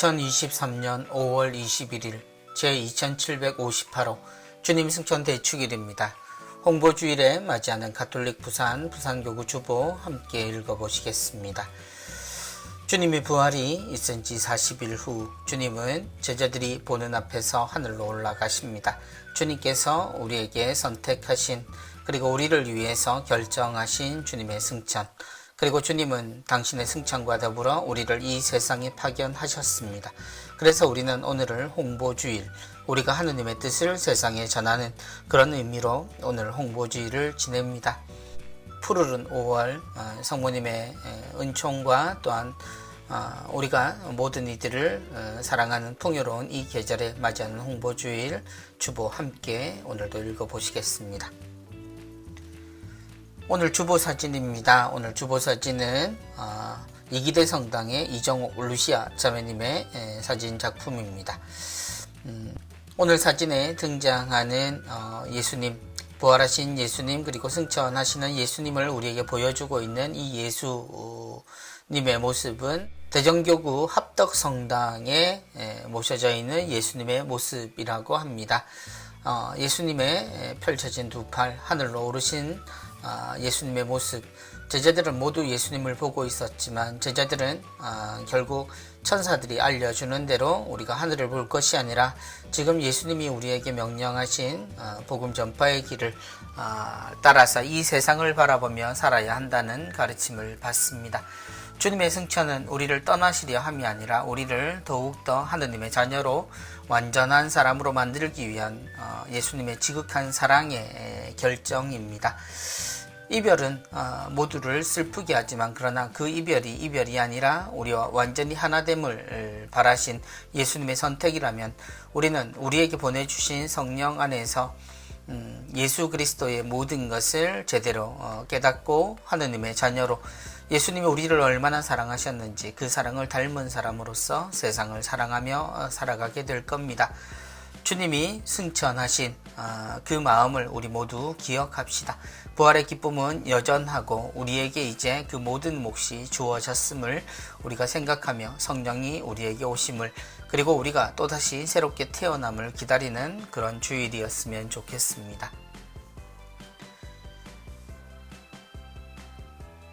2023년 5월 21일 제2758호 주님 승천 대축일입니다. 홍보주일에 맞이하는 가톨릭 부산교구 주보 함께 읽어보시겠습니다. 주님의 부활이 있은 지 40일 후 주님은 제자들이 보는 앞에서 하늘로 올라가십니다. 주님께서 우리에게 선택하신 그리고 우리를 위해서 결정하신 주님의 승천, 그리고 주님은 당신의 승천과 더불어 우리를 이 세상에 파견하셨습니다. 그래서 우리는 오늘을 홍보주일, 우리가 하느님의 뜻을 세상에 전하는 그런 의미로 오늘 홍보주일을 지냅니다. 푸르른 5월 성모님의 은총과 또한 우리가 모든 이들을 사랑하는 풍요로운 이 계절에 맞이하는 홍보주일 주보 함께 오늘도 읽어보시겠습니다. 오늘 주보 사진입니다. 오늘 주보 사진은 이기대 성당의 이정옥 루시아 자매님의 사진 작품입니다. 오늘 사진에 등장하는 예수님, 부활하신 예수님 그리고 승천하시는 예수님을 우리에게 보여주고 있는 이 예수님의 모습은 대전교구 합덕성당에 모셔져 있는 예수님의 모습이라고 합니다. 예수님의 펼쳐진 두 팔, 하늘로 오르신 예수님의 모습, 제자들은 모두 예수님을 보고 있었지만 제자들은 결국 천사들이 알려주는 대로 우리가 하늘을 볼 것이 아니라 지금 예수님이 우리에게 명령하신 복음 전파의 길을 따라서 이 세상을 바라보며 살아야 한다는 가르침을 받습니다. 주님의 승천은 우리를 떠나시려 함이 아니라 우리를 더욱더 하느님의 자녀로 완전한 사람으로 만들기 위한 예수님의 지극한 사랑의 결정입니다. 이별은 모두를 슬프게 하지만 그러나 그 이별이 아니라 우리와 완전히 하나됨을 바라신 예수님의 선택이라면 우리는 우리에게 보내주신 성령 안에서 예수 그리스도의 모든 것을 제대로 깨닫고 하느님의 자녀로 예수님이 우리를 얼마나 사랑하셨는지 그 사랑을 닮은 사람으로서 세상을 사랑하며 살아가게 될 겁니다. 주님이 승천하신 그 마음을 우리 모두 기억합시다. 부활의 기쁨은 여전하고 우리에게 이제 그 모든 몫이 주어졌음을 우리가 생각하며 성령이 우리에게 오심을, 그리고 우리가 또다시 새롭게 태어남을 기다리는 그런 주일이었으면 좋겠습니다.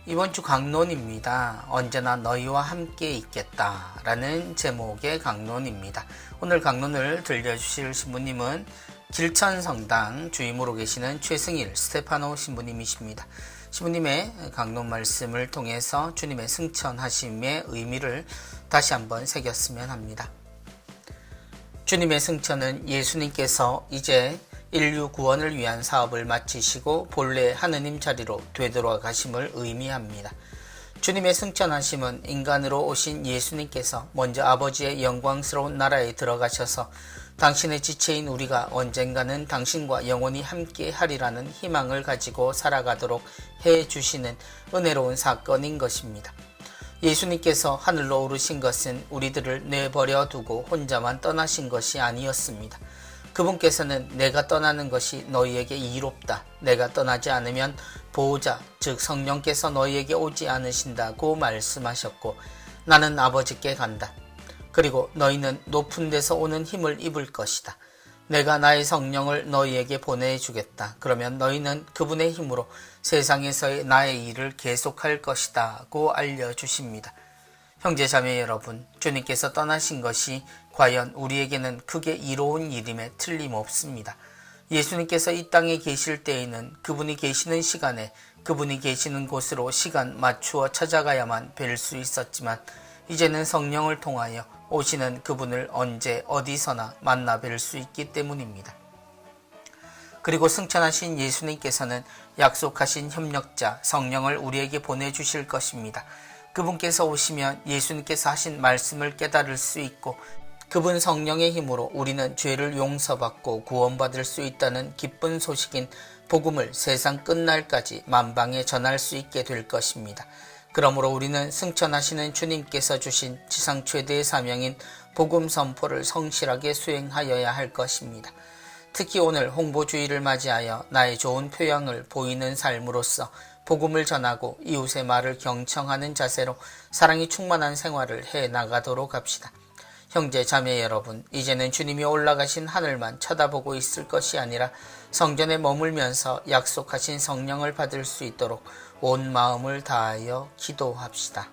이번 주 강론입니다. 언제나 너희와 함께 있겠다 라는 제목의 강론입니다. 오늘 강론을 들려주실 신부님은 길천성당 주임으로 계시는 최승일 스테파노 신부님이십니다. 신부님의 강론 말씀을 통해서 주님의 승천하심의 의미를 다시 한번 새겼으면 합니다. 주님의 승천은 예수님께서 이제 인류 구원을 위한 사업을 마치시고 본래 하느님 자리로 되돌아가심을 의미합니다. 주님의 승천하심은 인간으로 오신 예수님께서 먼저 아버지의 영광스러운 나라에 들어가셔서 당신의 지체인 우리가 언젠가는 당신과 영원히 함께 하리라는 희망을 가지고 살아가도록 해주시는 은혜로운 사건인 것입니다. 예수님께서 하늘로 오르신 것은 우리들을 내버려 두고 혼자만 떠나신 것이 아니었습니다. 그분께서는 내가 떠나는 것이 너희에게 이롭다. 내가 떠나지 않으면 보호자, 즉 성령께서 너희에게 오지 않으신다고 말씀하셨고 나는 아버지께 간다. 그리고 너희는 높은 데서 오는 힘을 입을 것이다. 내가 나의 성령을 너희에게 보내주겠다. 그러면 너희는 그분의 힘으로 세상에서의 나의 일을 계속할 것이다고 알려주십니다. 형제자매 여러분, 주님께서 떠나신 것이 과연 우리에게는 크게 이로운 일임에 틀림없습니다. 예수님께서 이 땅에 계실 때에는 그분이 계시는 시간에 그분이 계시는 곳으로 시간 맞추어 찾아가야만 뵐 수 있었지만 이제는 성령을 통하여 오시는 그분을 언제 어디서나 만나 뵐 수 있기 때문입니다. 그리고 승천하신 예수님께서는 약속하신 협력자 성령을 우리에게 보내주실 것입니다. 그분께서 오시면 예수님께서 하신 말씀을 깨달을 수 있고 그분 성령의 힘으로 우리는 죄를 용서받고 구원받을 수 있다는 기쁜 소식인 복음을 세상 끝날까지 만방에 전할 수 있게 될 것입니다. 그러므로 우리는 승천하시는 주님께서 주신 지상 최대의 사명인 복음 선포를 성실하게 수행하여야 할 것입니다. 특히 오늘 홍보주의를 맞이하여 나의 좋은 표양을 보이는 삶으로서 복음을 전하고 이웃의 말을 경청하는 자세로 사랑이 충만한 생활을 해 나가도록 합시다. 형제 자매 여러분, 이제는 주님이 올라가신 하늘만 쳐다보고 있을 것이 아니라 성전에 머물면서 약속하신 성령을 받을 수 있도록 온 마음을 다하여 기도합시다.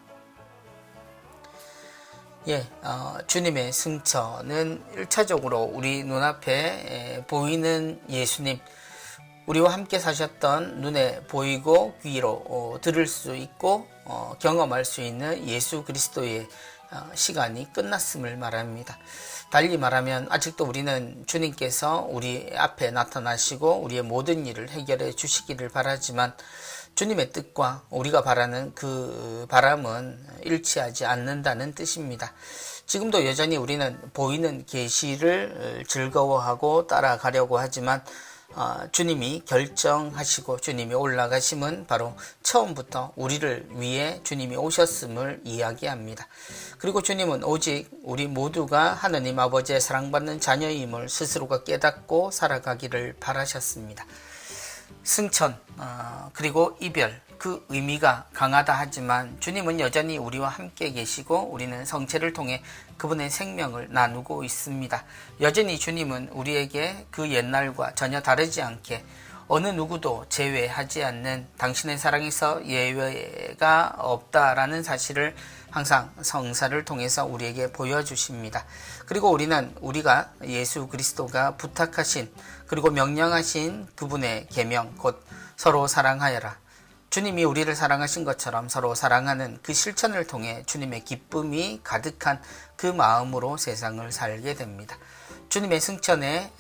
주님의 승천은 1차적으로 우리 눈앞에 보이는 예수님, 우리와 함께 사셨던 눈에 보이고 귀로 들을 수 있고 경험할 수 있는 예수 그리스도의 시간이 끝났음을 말합니다. 달리 말하면 아직도 우리는 주님께서 우리 앞에 나타나시고 우리의 모든 일을 해결해 주시기를 바라지만 주님의 뜻과 우리가 바라는 그 바람은 일치하지 않는다는 뜻입니다. 지금도 여전히 우리는 보이는 계시를 즐거워하고 따라가려고 하지만 주님이 결정하시고 주님이 올라가심은 바로 처음부터 우리를 위해 주님이 오셨음을 이야기합니다. 그리고 주님은 오직 우리 모두가 하느님 아버지의 사랑받는 자녀임을 스스로가 깨닫고 살아가기를 바라셨습니다. 승천 그리고 이별, 그 의미가 강하다 하지만 주님은 여전히 우리와 함께 계시고 우리는 성체를 통해 그분의 생명을 나누고 있습니다. 여전히 주님은 우리에게 그 옛날과 전혀 다르지 않게 어느 누구도 제외하지 않는 당신의 사랑에서 예외가 없다라는 사실을 항상 성사를 통해서 우리에게 보여주십니다. 그리고 우리는 우리가 예수 그리스도가 부탁하신 그리고 명령하신 그분의 계명, 곧 서로 사랑하여라. 주님이 우리를 사랑하신 것처럼 서로 사랑하는 그 실천을 통해 주님의 기쁨이 가득한 그 마음으로 세상을 살게 됩니다. 주님의 승천에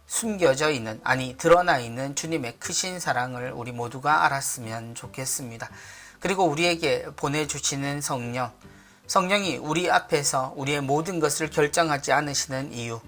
숨겨져 있는, 드러나 있는 주님의 크신 사랑을 우리 모두가 알았으면 좋겠습니다. 그리고 우리에게 보내주시는 성령이 우리 앞에서 우리의 모든 것을 결정하지 않으시는 이유,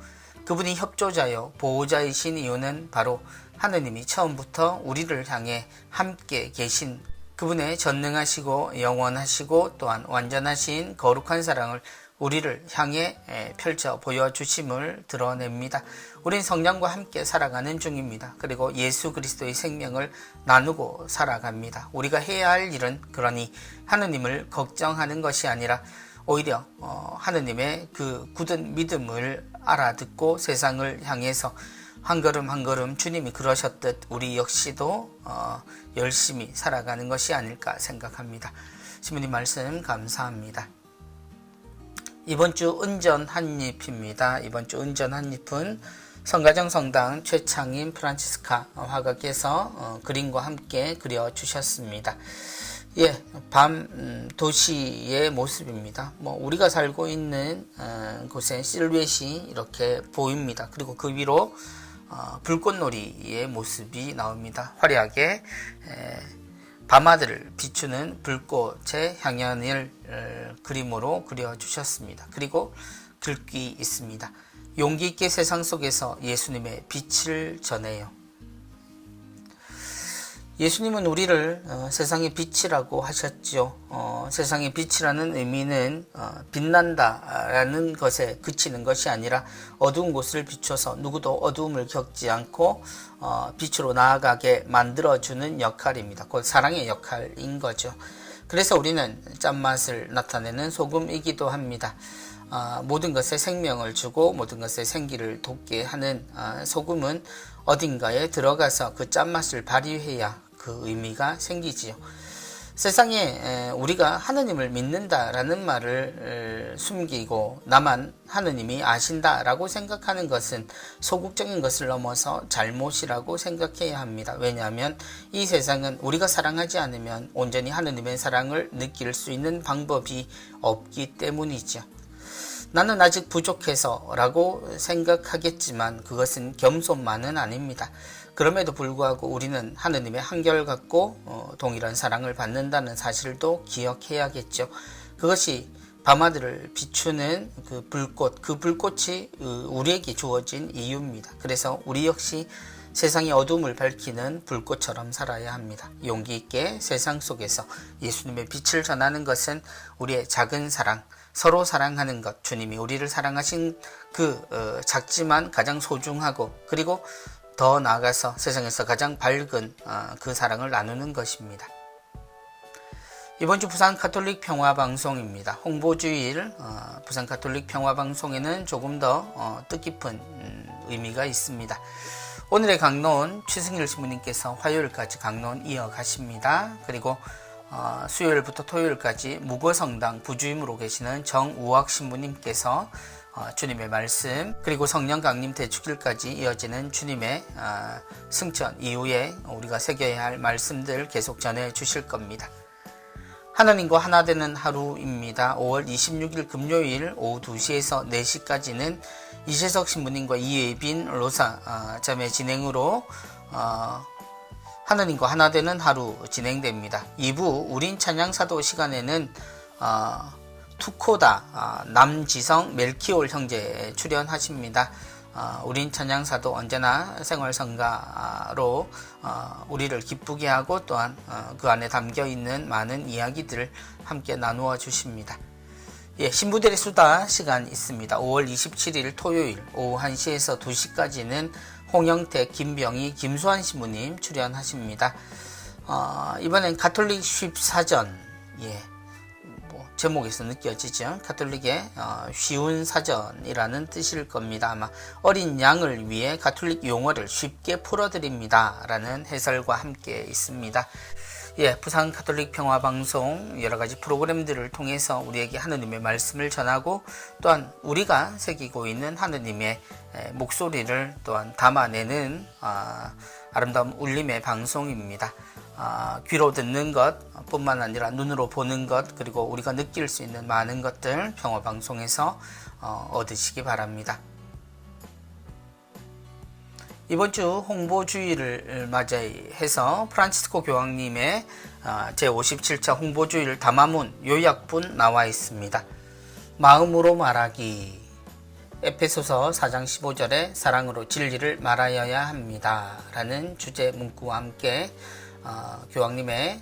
그분이 협조자요 보호자이신 이유는 바로 하느님이 처음부터 우리를 향해 함께 계신 그분의 전능하시고 영원하시고 또한 완전하신 거룩한 사랑을 우리를 향해 펼쳐 보여주심을 드러냅니다. 우린 성령과 함께 살아가는 중입니다. 그리고 예수 그리스도의 생명을 나누고 살아갑니다. 우리가 해야 할 일은 그러니 하느님을 걱정하는 것이 아니라 오히려 하느님의 그 굳은 믿음을 알아듣고 세상을 향해서 한 걸음 한 걸음 주님이 그러셨듯 우리 역시도 열심히 살아가는 것이 아닐까 생각합니다. 신부님 말씀 감사합니다. 이번 주 은전 한입입니다. 이번 주 은전 한입은 성가정 성당 최창임 프란치스카 화가께서 그림과 함께 그려주셨습니다. 밤 도시의 모습입니다. 우리가 살고 있는 곳에 실루엣이 이렇게 보입니다. 그리고 그 위로 불꽃놀이의 모습이 나옵니다. 화려하게 밤하늘을 비추는 불꽃의 향연을 그림으로 그려주셨습니다. 그리고 글귀 있습니다. 용기 있게 세상 속에서 예수님의 빛을 전해요. 예수님은 우리를 세상의 빛이라고 하셨죠. 세상의 빛이라는 의미는 빛난다라는 것에 그치는 것이 아니라 어두운 곳을 비춰서 누구도 어두움을 겪지 않고 빛으로 나아가게 만들어주는 역할입니다. 곧 사랑의 역할인 거죠. 그래서 우리는 짠맛을 나타내는 소금이기도 합니다. 모든 것에 생명을 주고 모든 것에 생기를 돋게 하는 소금은 어딘가에 들어가서 그 짠맛을 발휘해야 그 의미가 생기지요. 세상에 우리가 하느님을 믿는다라는 말을 숨기고 나만 하느님이 아신다라고 생각하는 것은 소극적인 것을 넘어서 잘못이라고 생각해야 합니다. 왜냐하면 이 세상은 우리가 사랑하지 않으면 온전히 하느님의 사랑을 느낄 수 있는 방법이 없기 때문이죠. 나는 아직 부족해서 라고 생각하겠지만 그것은 겸손만은 아닙니다. 그럼에도 불구하고 우리는 하느님의 한결같고 동일한 사랑을 받는다는 사실도 기억해야겠죠. 그것이 밤하늘을 비추는 그 불꽃이 우리에게 주어진 이유입니다. 그래서 우리 역시 세상의 어둠을 밝히는 불꽃처럼 살아야 합니다. 용기 있게 세상 속에서 예수님의 빛을 전하는 것은 우리의 작은 사랑, 서로 사랑하는 것, 주님이 우리를 사랑하신 그 작지만 가장 소중하고 그리고 더 나아가서 세상에서 가장 밝은 그 사랑을 나누는 것입니다. 이번 주 부산 가톨릭 평화방송입니다. 홍보주일 부산 가톨릭 평화방송에는 조금 더 뜻깊은 의미가 있습니다. 오늘의 강론 최승일 신부님께서 화요일까지 강론 이어가십니다. 그리고 수요일부터 토요일까지 무거성당 부주임으로 계시는 정우학 신부님께서 주님의 말씀, 그리고 성령 강림 대축일까지 이어지는 주님의 승천 이후에 우리가 새겨야 할 말씀들 계속 전해 주실 겁니다. 하나님과 하나 되는 하루입니다. 5월 26일 금요일 오후 2시에서 4시까지는 이재석 신부님과 이예빈 로사 자매 진행으로 하나님과 하나 되는 하루 진행됩니다. 2부 우린 찬양사도 시간에는 투코다 남지성 멜키올 형제 출연하십니다. 우린 찬양사도 언제나 생활성가로 우리를 기쁘게 하고 또한 그 안에 담겨있는 많은 이야기들을 함께 나누어 주십니다. 신부들의 수다 시간 있습니다. 5월 27일 토요일 오후 1시에서 2시까지는 홍영택, 김병희, 김수환 신부님 출연하십니다. 이번엔 가톨릭 쉽사전, 제목에서 느껴지죠. 가톨릭의 쉬운 사전이라는 뜻일 겁니다. 아마 어린 양을 위해 가톨릭 용어를 쉽게 풀어드립니다 라는 해설과 함께 있습니다. 부산 가톨릭 평화방송 여러가지 프로그램들을 통해서 우리에게 하느님의 말씀을 전하고 또한 우리가 새기고 있는 하느님의 목소리를 또한 담아내는 아름다운 울림의 방송입니다. 귀로 듣는 것 뿐만 아니라 눈으로 보는 것, 그리고 우리가 느낄 수 있는 많은 것들 평화방송에서 얻으시기 바랍니다. 이번 주 홍보주의를 맞이해서 프란치스코 교황님의 제57차 홍보주의를 담아문 요약본 나와 있습니다. 마음으로 말하기, 에페소서 4장 15절에 사랑으로 진리를 말하여야 합니다 라는 주제 문구와 함께 교황님의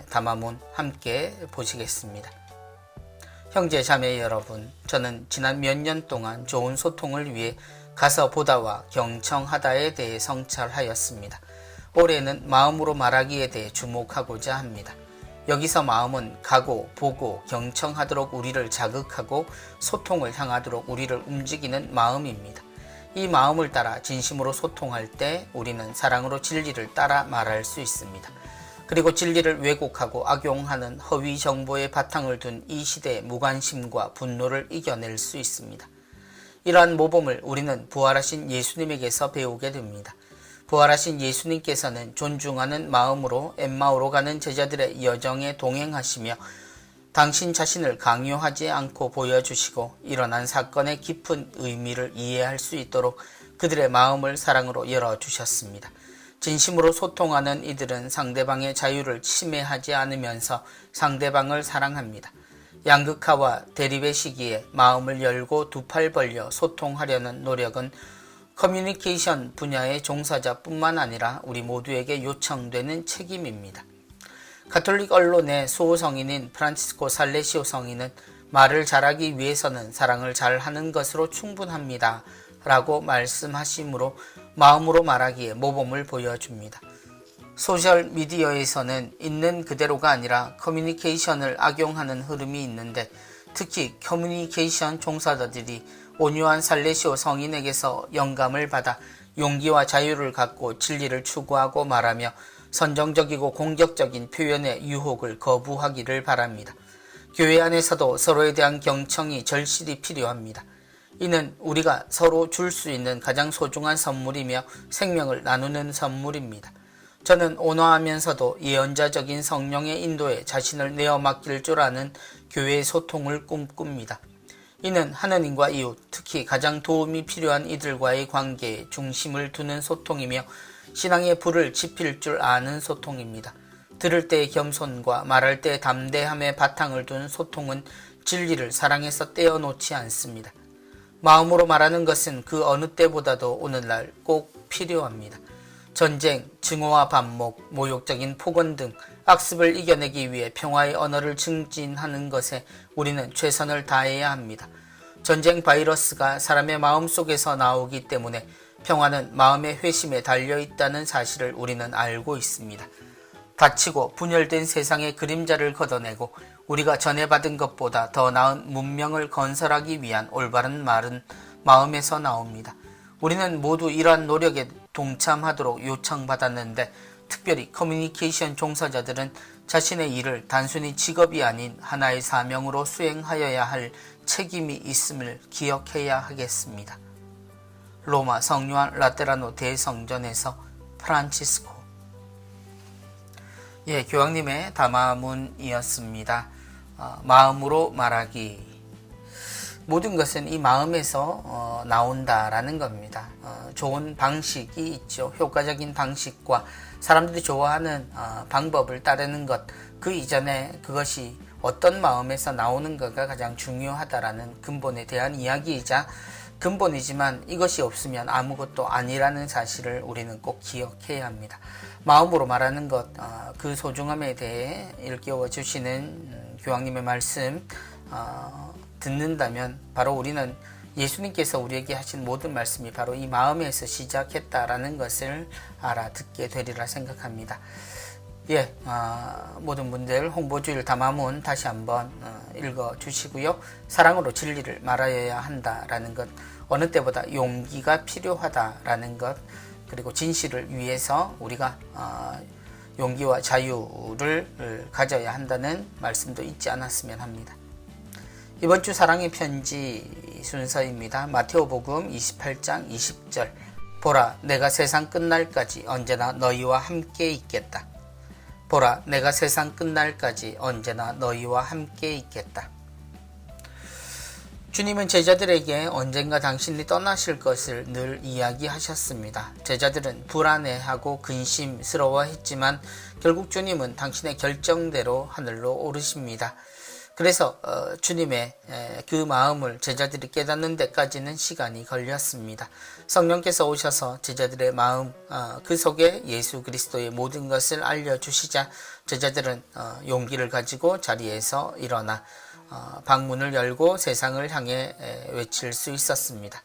담화문 함께 보시겠습니다. 형제 자매 여러분, 저는 지난 몇 년 동안 좋은 소통을 위해 가서 보다와 경청하다에 대해 성찰하였습니다. 올해는 마음으로 말하기에 대해 주목하고자 합니다. 여기서 마음은 가고 보고 경청하도록 우리를 자극하고 소통을 향하도록 우리를 움직이는 마음입니다. 이 마음을 따라 진심으로 소통할 때 우리는 사랑으로 진리를 따라 말할 수 있습니다. 그리고 진리를 왜곡하고 악용하는 허위 정보에 바탕을 둔 이 시대의 무관심과 분노를 이겨낼 수 있습니다. 이러한 모범을 우리는 부활하신 예수님에게서 배우게 됩니다. 부활하신 예수님께서는 존중하는 마음으로 엠마오로 가는 제자들의 여정에 동행하시며 당신 자신을 강요하지 않고 보여주시고 일어난 사건의 깊은 의미를 이해할 수 있도록 그들의 마음을 사랑으로 열어주셨습니다. 진심으로 소통하는 이들은 상대방의 자유를 침해하지 않으면서 상대방을 사랑합니다. 양극화와 대립의 시기에 마음을 열고 두 팔 벌려 소통하려는 노력은 커뮤니케이션 분야의 종사자뿐만 아니라 우리 모두에게 요청되는 책임입니다. 가톨릭 언론의 수호성인인 프란치스코 살레시오 성인은 말을 잘하기 위해서는 사랑을 잘하는 것으로 충분합니다 라고 말씀하시므로 마음으로 말하기에 모범을 보여줍니다. 소셜미디어에서는 있는 그대로가 아니라 커뮤니케이션을 악용하는 흐름이 있는데 특히 커뮤니케이션 종사자들이 온유한 살레시오 성인에게서 영감을 받아 용기와 자유를 갖고 진리를 추구하고 말하며 선정적이고 공격적인 표현의 유혹을 거부하기를 바랍니다. 교회 안에서도 서로에 대한 경청이 절실히 필요합니다. 이는 우리가 서로 줄 수 있는 가장 소중한 선물이며 생명을 나누는 선물입니다. 저는 온화하면서도 예언자적인 성령의 인도에 자신을 내어 맡길 줄 아는 교회의 소통을 꿈꿉니다. 이는 하느님과 이웃, 특히 가장 도움이 필요한 이들과의 관계에 중심을 두는 소통이며 신앙의 불을 지필 줄 아는 소통입니다. 들을 때의 겸손과 말할 때의 담대함에 바탕을 둔 소통은 진리를 사랑에서 떼어놓지 않습니다. 마음으로 말하는 것은 그 어느 때보다도 오늘날 꼭 필요합니다. 전쟁, 증오와 반목, 모욕적인 폭언 등 악습을 이겨내기 위해 평화의 언어를 증진하는 것에 우리는 최선을 다해야 합니다. 전쟁 바이러스가 사람의 마음속에서 나오기 때문에 평화는 마음의 회심에 달려있다는 사실을 우리는 알고 있습니다. 닫히고 분열된 세상의 그림자를 걷어내고 우리가 전해받은 것보다 더 나은 문명을 건설하기 위한 올바른 말은 마음에서 나옵니다. 우리는 모두 이러한 노력에 동참하도록 요청받았는데 특별히 커뮤니케이션 종사자들은 자신의 일을 단순히 직업이 아닌 하나의 사명으로 수행하여야 할 책임이 있음을 기억해야 하겠습니다. 로마 성요한 라테라노 대성전에서 프란치스코. 교황님의 담화문이었습니다. 마음으로 말하기. 모든 것은 이 마음에서 나온다라는 겁니다. 좋은 방식이 있죠. 효과적인 방식과 사람들이 좋아하는 방법을 따르는 것, 그 이전에 그것이 어떤 마음에서 나오는가가 가장 중요하다라는 근본에 대한 이야기이자 근본이지만 이것이 없으면 아무것도 아니라는 사실을 우리는 꼭 기억해야 합니다. 마음으로 말하는 것, 그 소중함에 대해 일깨워 주시는 교황님의 말씀 듣는다면 바로 우리는 예수님께서 우리에게 하신 모든 말씀이 바로 이 마음에서 시작했다라는 것을 알아듣게 되리라 생각합니다. 모든 분들 홍보주일 담화문 다시 한번 읽어주시고요. 사랑으로 진리를 말하여야 한다라는 것, 어느 때보다 용기가 필요하다라는 것, 그리고 진실을 위해서 우리가 용기와 자유를 가져야 한다는 말씀도 잊지 않았으면 합니다. 이번 주 사랑의 편지 순서입니다. 마테오복음 28장 20절. 보라, 내가 세상 끝날까지 언제나 너희와 함께 있겠다. 보라, 내가 세상 끝날까지 언제나 너희와 함께 있겠다. 주님은 제자들에게 언젠가 당신이 떠나실 것을 늘 이야기하셨습니다. 제자들은 불안해하고 근심스러워했지만 결국 주님은 당신의 결정대로 하늘로 오르십니다. 그래서 주님의 그 마음을 제자들이 깨닫는 데까지는 시간이 걸렸습니다. 성령께서 오셔서 제자들의 마음, 그 속에 예수 그리스도의 모든 것을 알려주시자 제자들은 용기를 가지고 자리에서 일어나 방문을 열고 세상을 향해 외칠 수 있었습니다.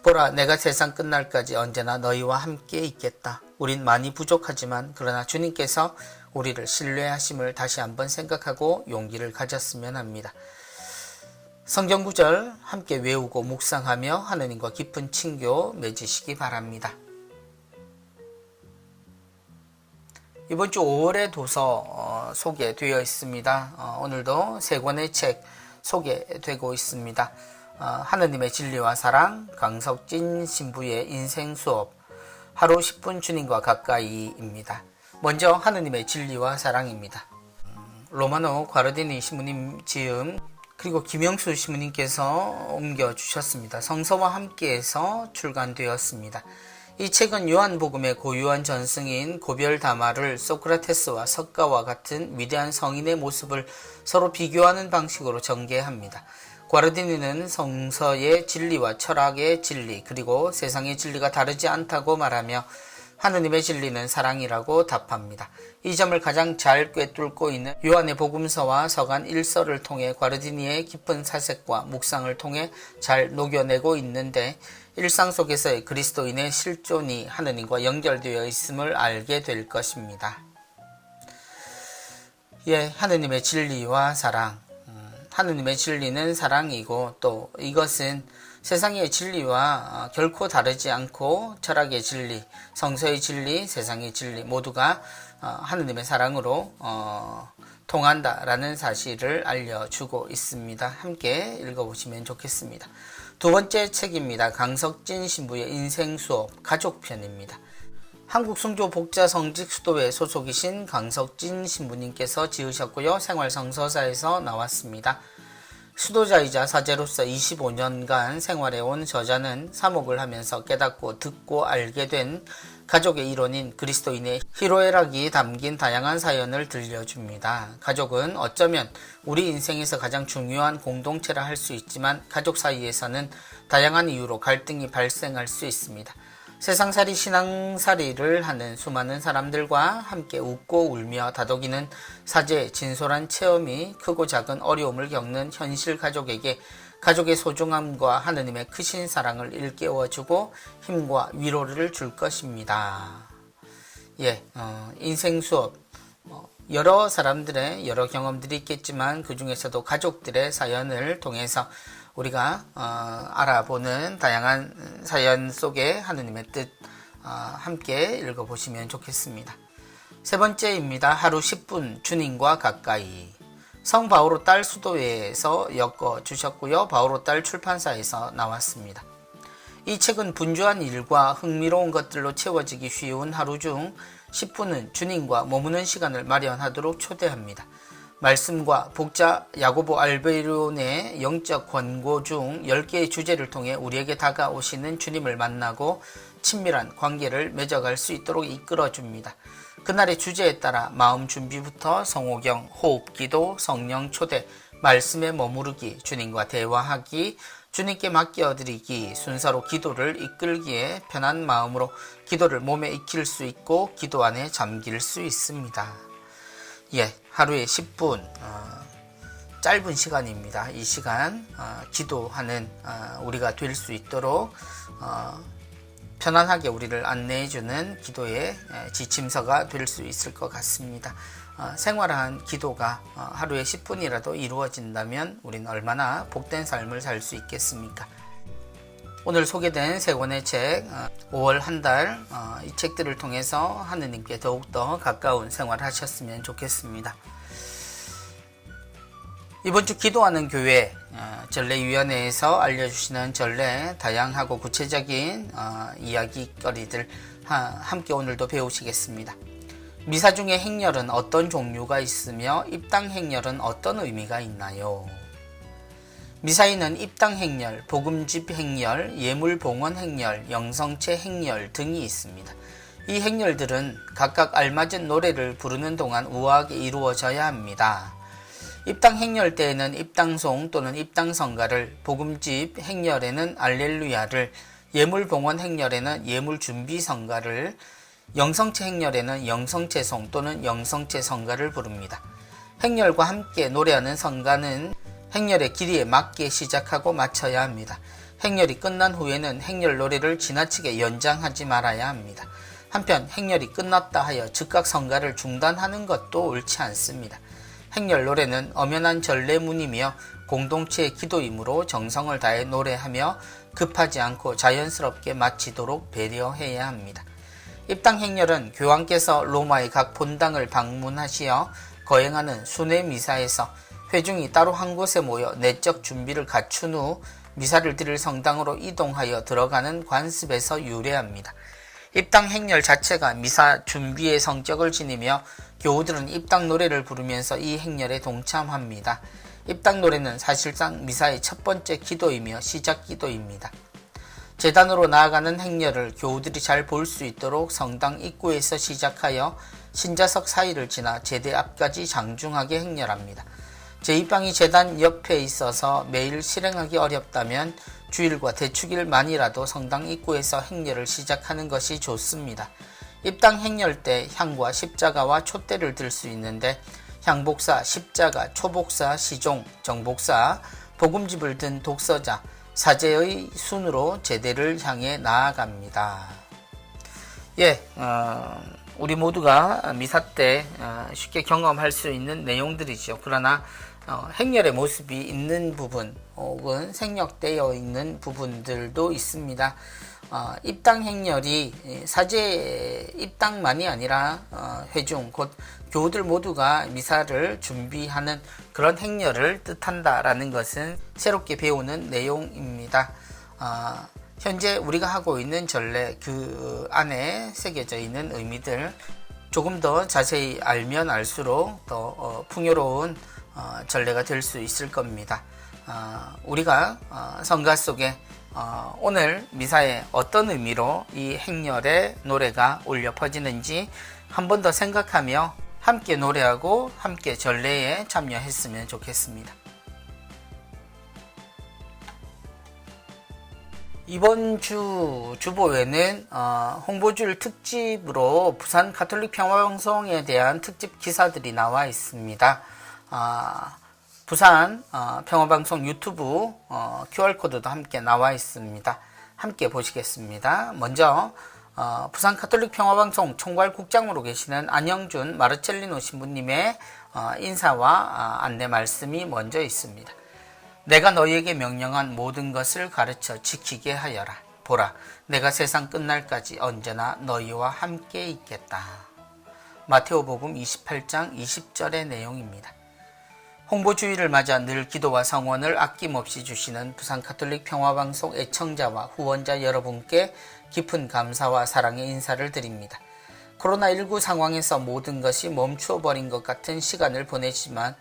보라, 내가 세상 끝날까지 언제나 너희와 함께 있겠다. 우린 많이 부족하지만 그러나 주님께서 우리를 신뢰하심을 다시 한번 생각하고 용기를 가졌으면 합니다. 성경 구절 함께 외우고 묵상하며 하느님과 깊은 친교 맺으시기 바랍니다. 이번 주 5월의 도서 소개되어 있습니다. 오늘도 세 권의 책 소개되고 있습니다. 하느님의 진리와 사랑, 강석진 신부의 인생 수업, 하루 10분 주님과 가까이입니다. 먼저 하느님의 진리와 사랑입니다. 로마노 과르디니 신부님 지음, 그리고 김영수 신부님께서 옮겨주셨습니다. 성서와 함께해서 출간되었습니다. 이 책은 요한복음의 고유한 전승인 고별다마를 소크라테스와 석가와 같은 위대한 성인의 모습을 서로 비교하는 방식으로 전개합니다. 과르디니는 성서의 진리와 철학의 진리, 그리고 세상의 진리가 다르지 않다고 말하며 하느님의 진리는 사랑이라고 답합니다. 이 점을 가장 잘 꿰뚫고 있는 요한의 복음서와 서간 1서를 통해 과르디니의 깊은 사색과 묵상을 통해 잘 녹여내고 있는데, 일상 속에서의 그리스도인의 실존이 하느님과 연결되어 있음을 알게 될 것입니다. 하느님의 진리와 사랑. 하느님의 진리는 사랑이고 또 이것은 세상의 진리와 결코 다르지 않고 철학의 진리, 성서의 진리, 세상의 진리 모두가 하느님의 사랑으로 통한다라는 사실을 알려주고 있습니다. 함께 읽어보시면 좋겠습니다. 두 번째 책입니다. 강석진 신부의 인생 수업 가족편입니다. 한국 순교 복자 성직 수도회 소속이신 강석진 신부님께서 지으셨고요. 생활성서사에서 나왔습니다. 수도자이자 사제로서 25년간 생활해온 저자는 사목을 하면서 깨닫고 듣고 알게 된 가족의 이론인 그리스도인의 희로애락이 담긴 다양한 사연을 들려줍니다. 가족은 어쩌면 우리 인생에서 가장 중요한 공동체라 할 수 있지만 가족 사이에서는 다양한 이유로 갈등이 발생할 수 있습니다. 세상살이 신앙살이를 하는 수많은 사람들과 함께 웃고 울며 다독이는 사제의 진솔한 체험이 크고 작은 어려움을 겪는 현실 가족에게 가족의 소중함과 하느님의 크신 사랑을 일깨워주고 힘과 위로를 줄 것입니다. 인생 수업, 여러 사람들의 여러 경험들이 있겠지만 그 중에서도 가족들의 사연을 통해서 우리가 알아보는 다양한 사연 속에 하느님의 뜻 함께 읽어보시면 좋겠습니다. 세 번째입니다. 하루 10분 주님과 가까이. 성 바오로 딸 수도회에서 엮어주셨고요. 바오로 딸 출판사에서 나왔습니다. 이 책은 분주한 일과 흥미로운 것들로 채워지기 쉬운 하루 중 10분은 주님과 머무는 시간을 마련하도록 초대합니다. 말씀과 복자 야고보 알베론의 영적 권고 중 10개의 주제를 통해 우리에게 다가오시는 주님을 만나고 친밀한 관계를 맺어갈 수 있도록 이끌어줍니다. 그날의 주제에 따라 마음 준비부터 성호경, 호흡기도, 성령 초대, 말씀에 머무르기, 주님과 대화하기, 주님께 맡겨드리기, 순서로 기도를 이끌기에 편한 마음으로 기도를 몸에 익힐 수 있고 기도 안에 잠길 수 있습니다. 하루에 10분 짧은 시간입니다. 이 시간 기도하는 우리가 될 수 있도록 편안하게 우리를 안내해주는 기도의 지침서가 될 수 있을 것 같습니다. 생활한 기도가 하루에 10분이라도 이루어진다면 우리는 얼마나 복된 삶을 살 수 있겠습니까? 오늘 소개된 세 권의 책, 5월 한 달 이 책들을 통해서 하느님께 더욱더 가까운 생활을 하셨으면 좋겠습니다. 이번 주 기도하는 교회 전례위원회에서 알려주시는 전례 다양하고 구체적인 이야기거리들 함께 오늘도 배우시겠습니다. 미사 중에 행렬은 어떤 종류가 있으며 입당 행렬은 어떤 의미가 있나요? 미사에는 입당 행렬, 복음집 행렬, 예물봉헌 행렬, 영성체 행렬 등이 있습니다. 이 행렬들은 각각 알맞은 노래를 부르는 동안 우아하게 이루어져야 합니다. 입당 행렬 때에는 입당송 또는 입당성가를, 복음집 행렬에는 알렐루야를, 예물봉헌 행렬에는 예물준비성가를, 영성체 행렬에는 영성체송 또는 영성체성가를 부릅니다. 행렬과 함께 노래하는 성가는 행렬의 길이에 맞게 시작하고 마쳐야 합니다. 행렬이 끝난 후에는 행렬 노래를 지나치게 연장하지 말아야 합니다. 한편 행렬이 끝났다 하여 즉각 성가를 중단하는 것도 옳지 않습니다. 행렬 노래는 엄연한 전례문이며 공동체의 기도이므로 정성을 다해 노래하며 급하지 않고 자연스럽게 마치도록 배려해야 합니다. 입당 행렬은 교황께서 로마의 각 본당을 방문하시어 거행하는 순회 미사에서 회중이 따로 한 곳에 모여 내적 준비를 갖춘 후 미사를 드릴 성당으로 이동하여 들어가는 관습에서 유래합니다. 입당 행렬 자체가 미사 준비의 성격을 지니며 교우들은 입당 노래를 부르면서 이 행렬에 동참합니다. 입당 노래는 사실상 미사의 첫 번째 기도이며 시작 기도입니다. 제단으로 나아가는 행렬을 교우들이 잘 볼 수 있도록 성당 입구에서 시작하여 신자석 사이를 지나 제대 앞까지 장중하게 행렬합니다. 제2방이 제단 옆에 있어서 매일 실행하기 어렵다면 주일과 대축일만이라도 성당 입구에서 행렬을 시작하는 것이 좋습니다. 입당 행렬 때 향과 십자가와 촛대를 들 수 있는데 향복사, 십자가, 초복사, 시종, 정복사, 복음집을 든 독서자, 사제의 순으로 제대를 향해 나아갑니다. 우리 모두가 미사 때 쉽게 경험할 수 있는 내용들이죠. 그러나 행렬의 모습이 있는 부분 혹은 생략되어 있는 부분들도 있습니다. 입당 행렬이 사제 입당만이 아니라 회중 곧 교우들 모두가 미사를 준비하는 그런 행렬을 뜻한다라는 것은 새롭게 배우는 내용입니다. 현재 우리가 하고 있는 전례 그 안에 새겨져 있는 의미들 조금 더 자세히 알면 알수록 더 풍요로운 전례가 될 수 있을 겁니다. 우리가 성가 속에 오늘 미사에 어떤 의미로 이 행렬의 노래가 울려 퍼지는지 한 번 더 생각하며 함께 노래하고 함께 전례에 참여했으면 좋겠습니다. 이번 주 주보에는 홍보주일 특집으로 부산 가톨릭 평화방송에 대한 특집 기사들이 나와 있습니다. 부산 평화방송 유튜브 QR코드도 함께 나와 있습니다. 함께 보시겠습니다. 먼저 부산 가톨릭 평화방송 총괄국장으로 계시는 안영준 마르첼리노 신부님의 인사와 안내 말씀이 먼저 있습니다. 내가 너희에게 명령한 모든 것을 가르쳐 지키게 하여라. 보라, 내가 세상 끝날까지 언제나 너희와 함께 있겠다. 마테오복음 28장 20절의 내용입니다. 홍보주의를 맞아 늘 기도와 성원을 아낌없이 주시는 부산 가톨릭 평화방송 애청자와 후원자 여러분께 깊은 감사와 사랑의 인사를 드립니다. 코로나19 상황에서 모든 것이 멈추어버린 것 같은 시간을 보내지만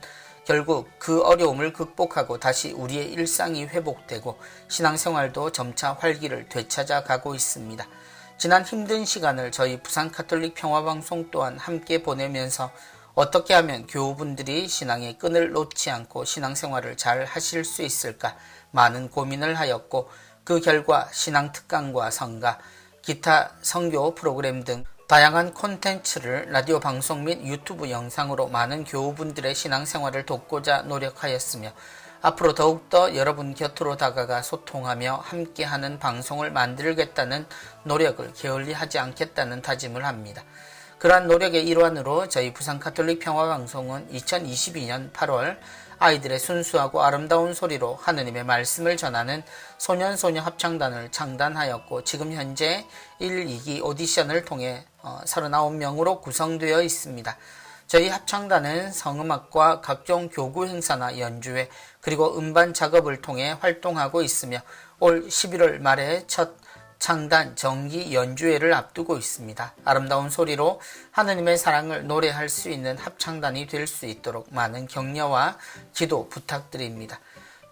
결국 그 어려움을 극복하고 다시 우리의 일상이 회복되고 신앙생활도 점차 활기를 되찾아가고 있습니다. 지난 힘든 시간을 저희 부산 가톨릭 평화방송 또한 함께 보내면서 어떻게 하면 교우분들이 신앙의 끈을 놓지 않고 신앙생활을 잘 하실 수 있을까 많은 고민을 하였고 그 결과 신앙특강과 성가, 기타 선교 프로그램 등 다양한 콘텐츠를 라디오 방송 및 유튜브 영상으로 많은 교우분들의 신앙생활을 돕고자 노력하였으며 앞으로 더욱더 여러분 곁으로 다가가 소통하며 함께하는 방송을 만들겠다는 노력을 게을리하지 않겠다는 다짐을 합니다. 그러한 노력의 일환으로 저희 부산 가톨릭 평화방송은 2022년 8월 아이들의 순수하고 아름다운 소리로 하느님의 말씀을 전하는 소년소녀 합창단을 창단하였고 지금 현재 1, 2기 오디션을 통해 39명으로 구성되어 있습니다. 저희 합창단은 성음악과 각종 교구 행사나 연주회 그리고 음반 작업을 통해 활동하고 있으며 올 11월 말에 첫 창단 정기 연주회를 앞두고 있습니다. 아름다운 소리로 하느님의 사랑을 노래할 수 있는 합창단이 될 수 있도록 많은 격려와 기도 부탁드립니다.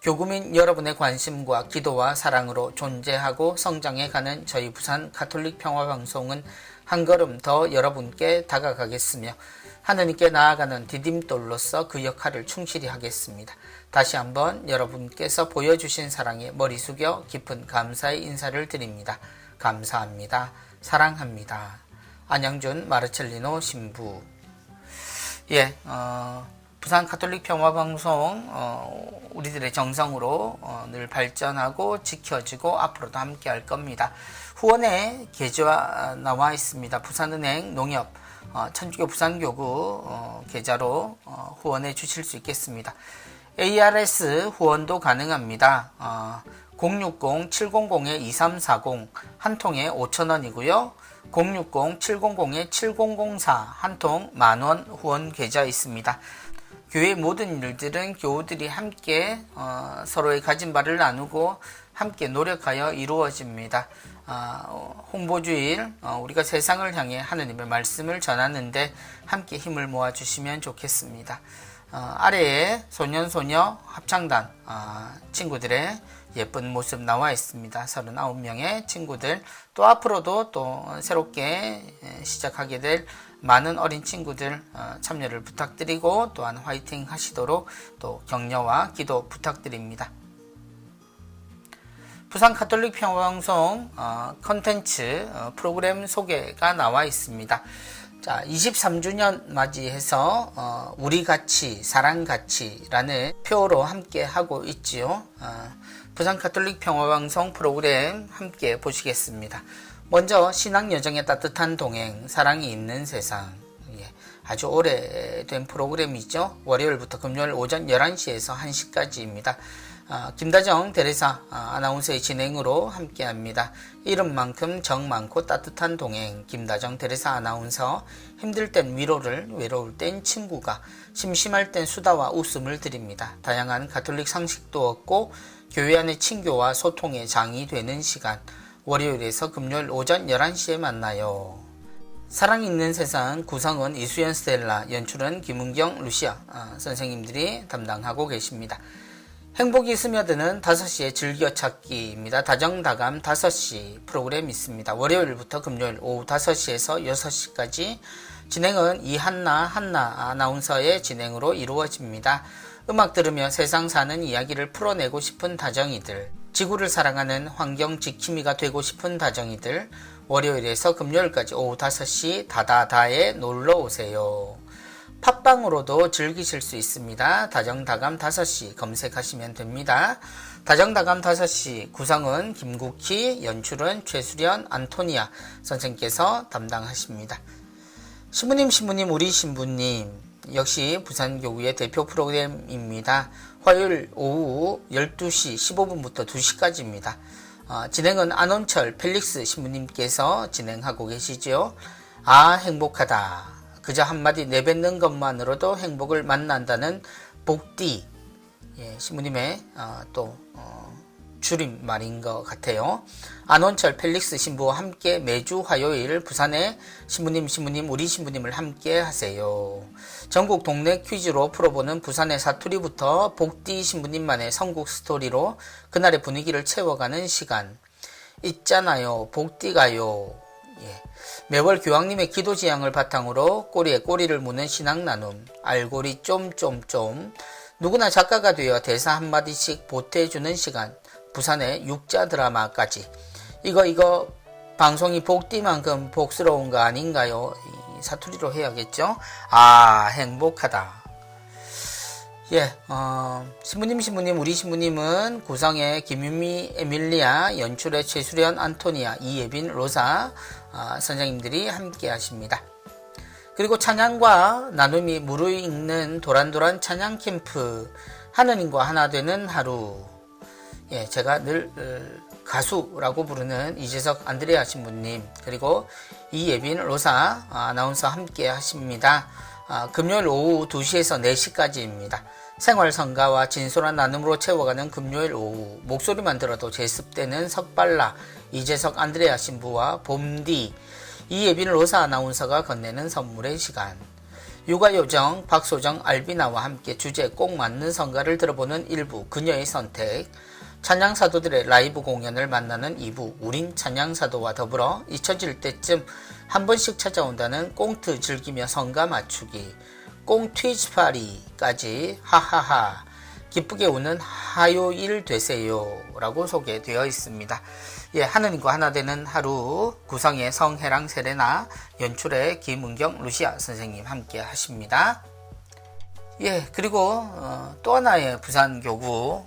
교구민 여러분의 관심과 기도와 사랑으로 존재하고 성장해가는 저희 부산 가톨릭 평화방송은 한 걸음 더 여러분께 다가가겠으며 하느님께 나아가는 디딤돌로서 그 역할을 충실히 하겠습니다. 다시 한번 여러분께서 보여주신 사랑에 머리 숙여 깊은 감사의 인사를 드립니다. 감사합니다. 사랑합니다. 안영준 마르첼리노 신부. 부산 가톨릭 평화방송 우리들의 정성으로 늘 발전하고 지켜지고 앞으로도 함께 할 겁니다. 후원의 계좌 나와 있습니다. 부산은행 농협 천주교 부산교구 계좌로 후원해 주실 수 있겠습니다. ARS 후원도 가능합니다. 060-700-2340 한 통에 5,000원이고요. 060-700-7004 한 통 만원 후원 계좌 있습니다. 교회 모든 일들은 교우들이 함께 서로의 가진 바를 나누고 함께 노력하여 이루어집니다. 홍보주일 우리가 세상을 향해 하느님의 말씀을 전하는데 함께 힘을 모아주시면 좋겠습니다. 아래에 소년소녀 합창단 친구들의 예쁜 모습 나와 있습니다. 39명의 친구들 또 앞으로도 또 새롭게 시작하게 될 많은 어린 친구들 참여를 부탁드리고 또한 화이팅 하시도록 또 격려와 기도 부탁드립니다. 부산 가톨릭 평화방송 컨텐츠 프로그램 소개가 나와 있습니다. 자, 23주년 맞이해서 우리같이 사랑같이라는 표어로 함께 하고 있지요. 부산 가톨릭 평화방송 프로그램 함께 보시겠습니다. 먼저 신앙여정의 따뜻한 동행, 사랑이 있는 세상. 아주 오래된 프로그램이죠. 월요일부터 금요일 오전 11시에서 1시까지입니다. 김다정 데레사 아나운서의 진행으로 함께합니다. 이름만큼 정 많고 따뜻한 동행 김다정 데레사 아나운서. 힘들 땐 위로를, 외로울 땐 친구가, 심심할 땐 수다와 웃음을 드립니다. 다양한 가톨릭 상식도 얻고 교회 안의 친교와 소통의 장이 되는 시간. 월요일에서 금요일 오전 11시에 만나요. 사랑 있는 세상 구성은 이수연 스텔라, 연출은 김은경, 루시아 선생님들이 담당하고 계십니다. 행복이 스며드는 5시의 즐겨찾기입니다. 다정다감 5시 프로그램 있습니다. 월요일부터 금요일 오후 5시에서 6시까지 진행은 이한나 아나운서의 진행으로 이루어집니다. 음악 들으며 세상 사는 이야기를 풀어내고 싶은 다정이들, 지구를 사랑하는 환경 지킴이가 되고 싶은 다정이들, 월요일에서 금요일까지 오후 5시 다다다에 놀러오세요. 팟빵으로도 즐기실 수 있습니다. 다정다감 5시 검색하시면 됩니다. 다정다감 5시 구성은 김국희, 연출은 최수련, 안토니아 선생님께서 담당하십니다. 신부님 우리 신부님 역시 부산교구의 대표 프로그램입니다. 화요일 오후 12시 15분부터 2시까지입니다. 진행은 안원철 펠릭스 신부님께서 진행하고 계시죠. 행복하다. 그저 한마디 내뱉는 것만으로도 행복을 만난다는 복디, 신부님의 줄임말인 것 같아요. 안원철 펠릭스 신부와 함께 매주 화요일 부산의 신부님 우리 신부님을 함께 하세요. 전국 동네 퀴즈로 풀어보는 부산의 사투리부터 복디 신부님만의 선국 스토리로 그날의 분위기를 채워가는 시간. 있잖아요, 복디가요. 매월 교황님의 기도 지향을 바탕으로 꼬리에 꼬리를 무는 신앙 나눔, 알고리 쫌쫌쫌. 누구나 작가가 되어 대사 한마디씩 보태주는 시간. 부산의 육자 드라마까지. 이거 방송이 복디만큼 복스러운 거 아닌가요? 사투리로 해야겠죠? 행복하다. 신부님 우리 신부님은 구성의 김유미, 에밀리아, 연출의 최수련, 안토니아, 이예빈, 로사 선생님들이 함께 하십니다. 그리고 찬양과 나눔이 무르익는 도란도란 찬양 캠프, 하느님과 하나 되는 하루. 제가 늘 가수라고 부르는 이재석 안드레아 신부님, 그리고 이예빈 로사 아나운서 함께 하십니다. 금요일 오후 2시에서 4시까지입니다. 생활성가와 진솔한 나눔으로 채워가는 금요일 오후, 목소리만 들어도 제습되는 석발라 이재석 안드레아 신부와 봄디 이예빈 로사 아나운서가 건네는 선물의 시간. 육아요정 박소정 알비나와 함께 주제에 꼭 맞는 성가를 들어보는 1부 그녀의 선택, 찬양사도들의 라이브 공연을 만나는 2부 우린 찬양사도와 더불어 잊혀질 때쯤 한 번씩 찾아온다는 꽁트 즐기며 성가 맞추기, 꽁트위치파리까지 하하하 기쁘게 우는 화요일 되세요 라고 소개되어 있습니다. 하느님과 하나 되는 하루, 구성의 성혜랑 세레나, 연출의 김은경 루시아 선생님 함께 하십니다. 그리고 또 하나의 부산교구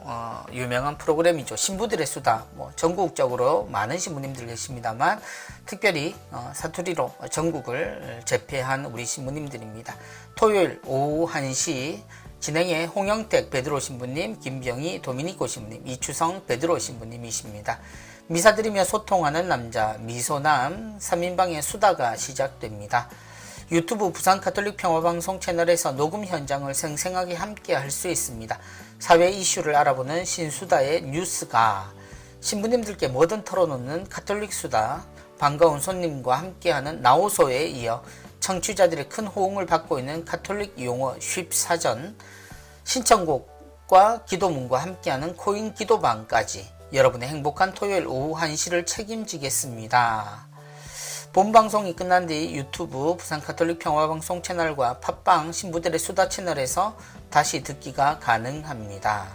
유명한 프로그램이죠. 신부들의 수다. 전국적으로 많은 신부님들 계십니다만 특별히 사투리로 전국을 제패한 우리 신부님들입니다. 토요일 오후 1시 진행의 홍영택 베드로 신부님, 김병희 도미니코 신부님, 이추성 베드로 신부님이십니다. 미사드리며 소통하는 남자 미소남 3인방의 수다가 시작됩니다. 유튜브 부산가톨릭평화방송 채널에서 녹음 현장을 생생하게 함께 할 수 있습니다. 사회 이슈를 알아보는 신수다의 뉴스가, 신부님들께 뭐든 털어놓는 가톨릭 수다, 반가운 손님과 함께하는 나오소에 이어 청취자들의 큰 호응을 받고 있는 가톨릭 용어 쉽사전, 신청곡과 기도문과 함께하는 코인 기도방까지 여러분의 행복한 토요일 오후 1시를 책임지겠습니다. 본방송이 끝난 뒤 유튜브 부산가톨릭평화방송 채널과 팟빵 신부들의 수다 채널에서 다시 듣기가 가능합니다.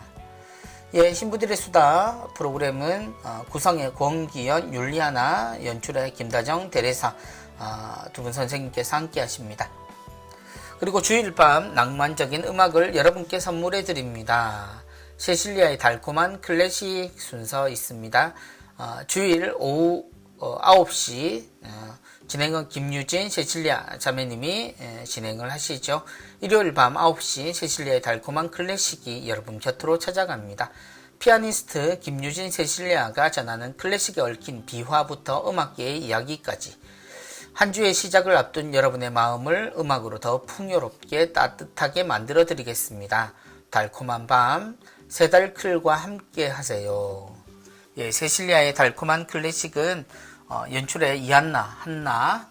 신부들의 수다 프로그램은 구성의 권기현, 율리아나, 연출의 김다정, 대레사 두 분 선생님께서 함께 하십니다. 그리고 주일 밤 낭만적인 음악을 여러분께 선물해 드립니다. 세실리아의 달콤한 클래식 순서 있습니다. 주일 오후 9시 진행은 김유진, 세실리아 자매님이 진행을 하시죠. 일요일 밤 9시 세실리아의 달콤한 클래식이 여러분 곁으로 찾아갑니다. 피아니스트 김유진, 세실리아가 전하는 클래식에 얽힌 비화부터 음악계의 이야기까지 한 주의 시작을 앞둔 여러분의 마음을 음악으로 더 풍요롭게 따뜻하게 만들어 드리겠습니다. 달콤한 밤 세달클과 함께 하세요. 세실리아의 달콤한 클래식은 연출의 이한나, 한나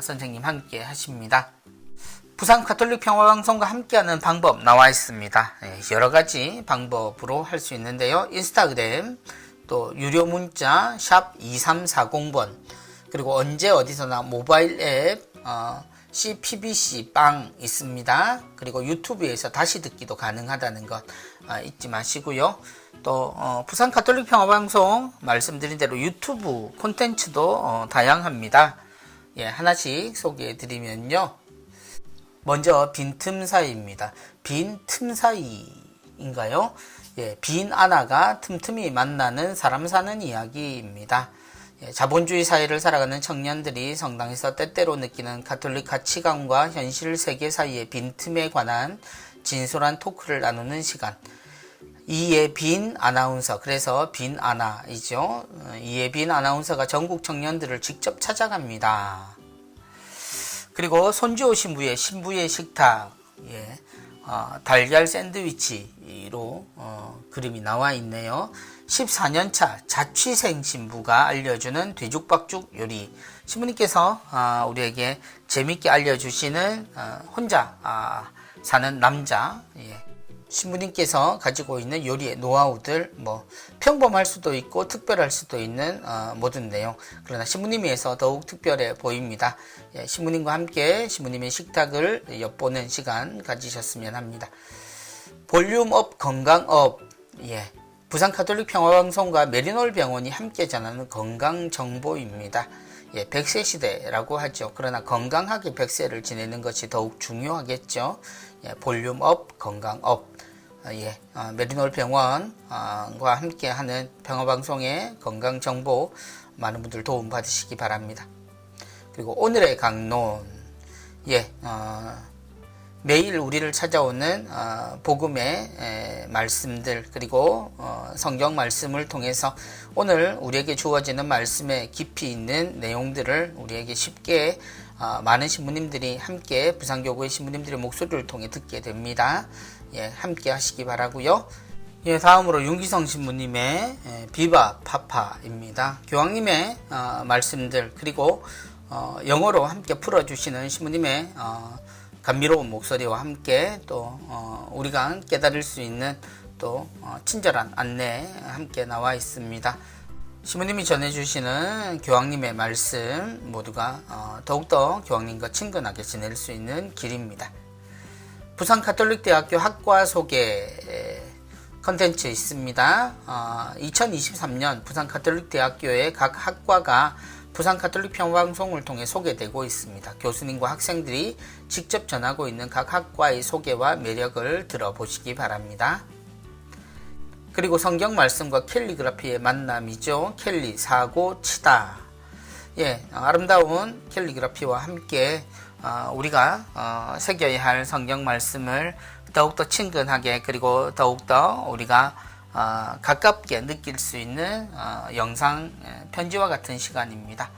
선생님 함께 하십니다. 부산 가톨릭 평화방송과 함께하는 방법 나와 있습니다. 여러가지 방법으로 할 수 있는데요. 인스타그램, 또 유료 문자 샵 2340번, 그리고 언제 어디서나 모바일 앱 CPBC 빵 있습니다. 그리고 유튜브에서 다시 듣기도 가능하다는 것 잊지 마시고요. 또 부산 가톨릭 평화방송 말씀드린 대로 유튜브 콘텐츠도 다양합니다. 하나씩 소개해 드리면요. 먼저 빈틈 사이입니다. 빈틈 사이인가요? 빈 아나가 틈틈이 만나는 사람 사는 이야기입니다. 자본주의 사회를 살아가는 청년들이 성당에서 때때로 느끼는 가톨릭 가치관과 현실 세계 사이의 빈틈에 관한 진솔한 토크를 나누는 시간. 이예빈 아나운서, 그래서 빈 아나이죠. 이예빈 아나운서가 전국 청년들을 직접 찾아갑니다. 그리고 손지호 신부의 식탁, 달걀 샌드위치로 그림이 나와 있네요. 14년차 자취생 신부가 알려주는 뒤죽박죽 요리. 신부님께서 우리에게 재밌게 알려주시는 혼자 사는 남자, 신부님께서 가지고 있는 요리의 노하우들, 평범할 수도 있고 특별할 수도 있는 모든 내용. 그러나 신부님에서 더욱 특별해 보입니다. 신부님과 함께 신부님의 식탁을 엿보는 시간 가지셨으면 합니다. 볼륨업 건강업. 부산 가톨릭 평화방송과 메리놀 병원이 함께 전하는 건강정보입니다. 100세 시대라고 하죠. 그러나 건강하게 100세를 지내는 것이 더욱 중요하겠죠. 볼륨업 건강업. 메리놀 병원과 함께하는 평화방송의 건강정보 많은 분들 도움 받으시기 바랍니다. 그리고 오늘의 강론, 매일 우리를 찾아오는 복음의 말씀들, 그리고 성경 말씀을 통해서 오늘 우리에게 주어지는 말씀에 깊이 있는 내용들을 우리에게 쉽게 많은 신부님들이 함께 부산교구의 신부님들의 목소리를 통해 듣게 됩니다. 함께 하시기 바라고요. 다음으로 윤기성 신부님의 비바 파파입니다. 교황님의 말씀들, 그리고 영어로 함께 풀어주시는 신부님의 감미로운 목소리와 함께 또 우리가 깨달을 수 있는 또 친절한 안내 함께 나와 있습니다. 신부님이 전해주시는 교황님의 말씀 모두가 더욱더 교황님과 친근하게 지낼 수 있는 길입니다. 부산 가톨릭대학교 학과 소개 컨텐츠 있습니다. 2023년 부산 가톨릭대학교의 각 학과가 부산 가톨릭 평화방송을 통해 소개되고 있습니다. 교수님과 학생들이 직접 전하고 있는 각 학과의 소개와 매력을 들어보시기 바랍니다. 그리고 성경 말씀과 캘리그라피의 만남이죠. 캘리 사고 치다. 아름다운 캘리그라피와 함께 우리가 새겨야 할 성경 말씀을 더욱더 친근하게, 그리고 더욱더 우리가 가깝게 느낄 수 있는 영상 편지와 같은 시간입니다.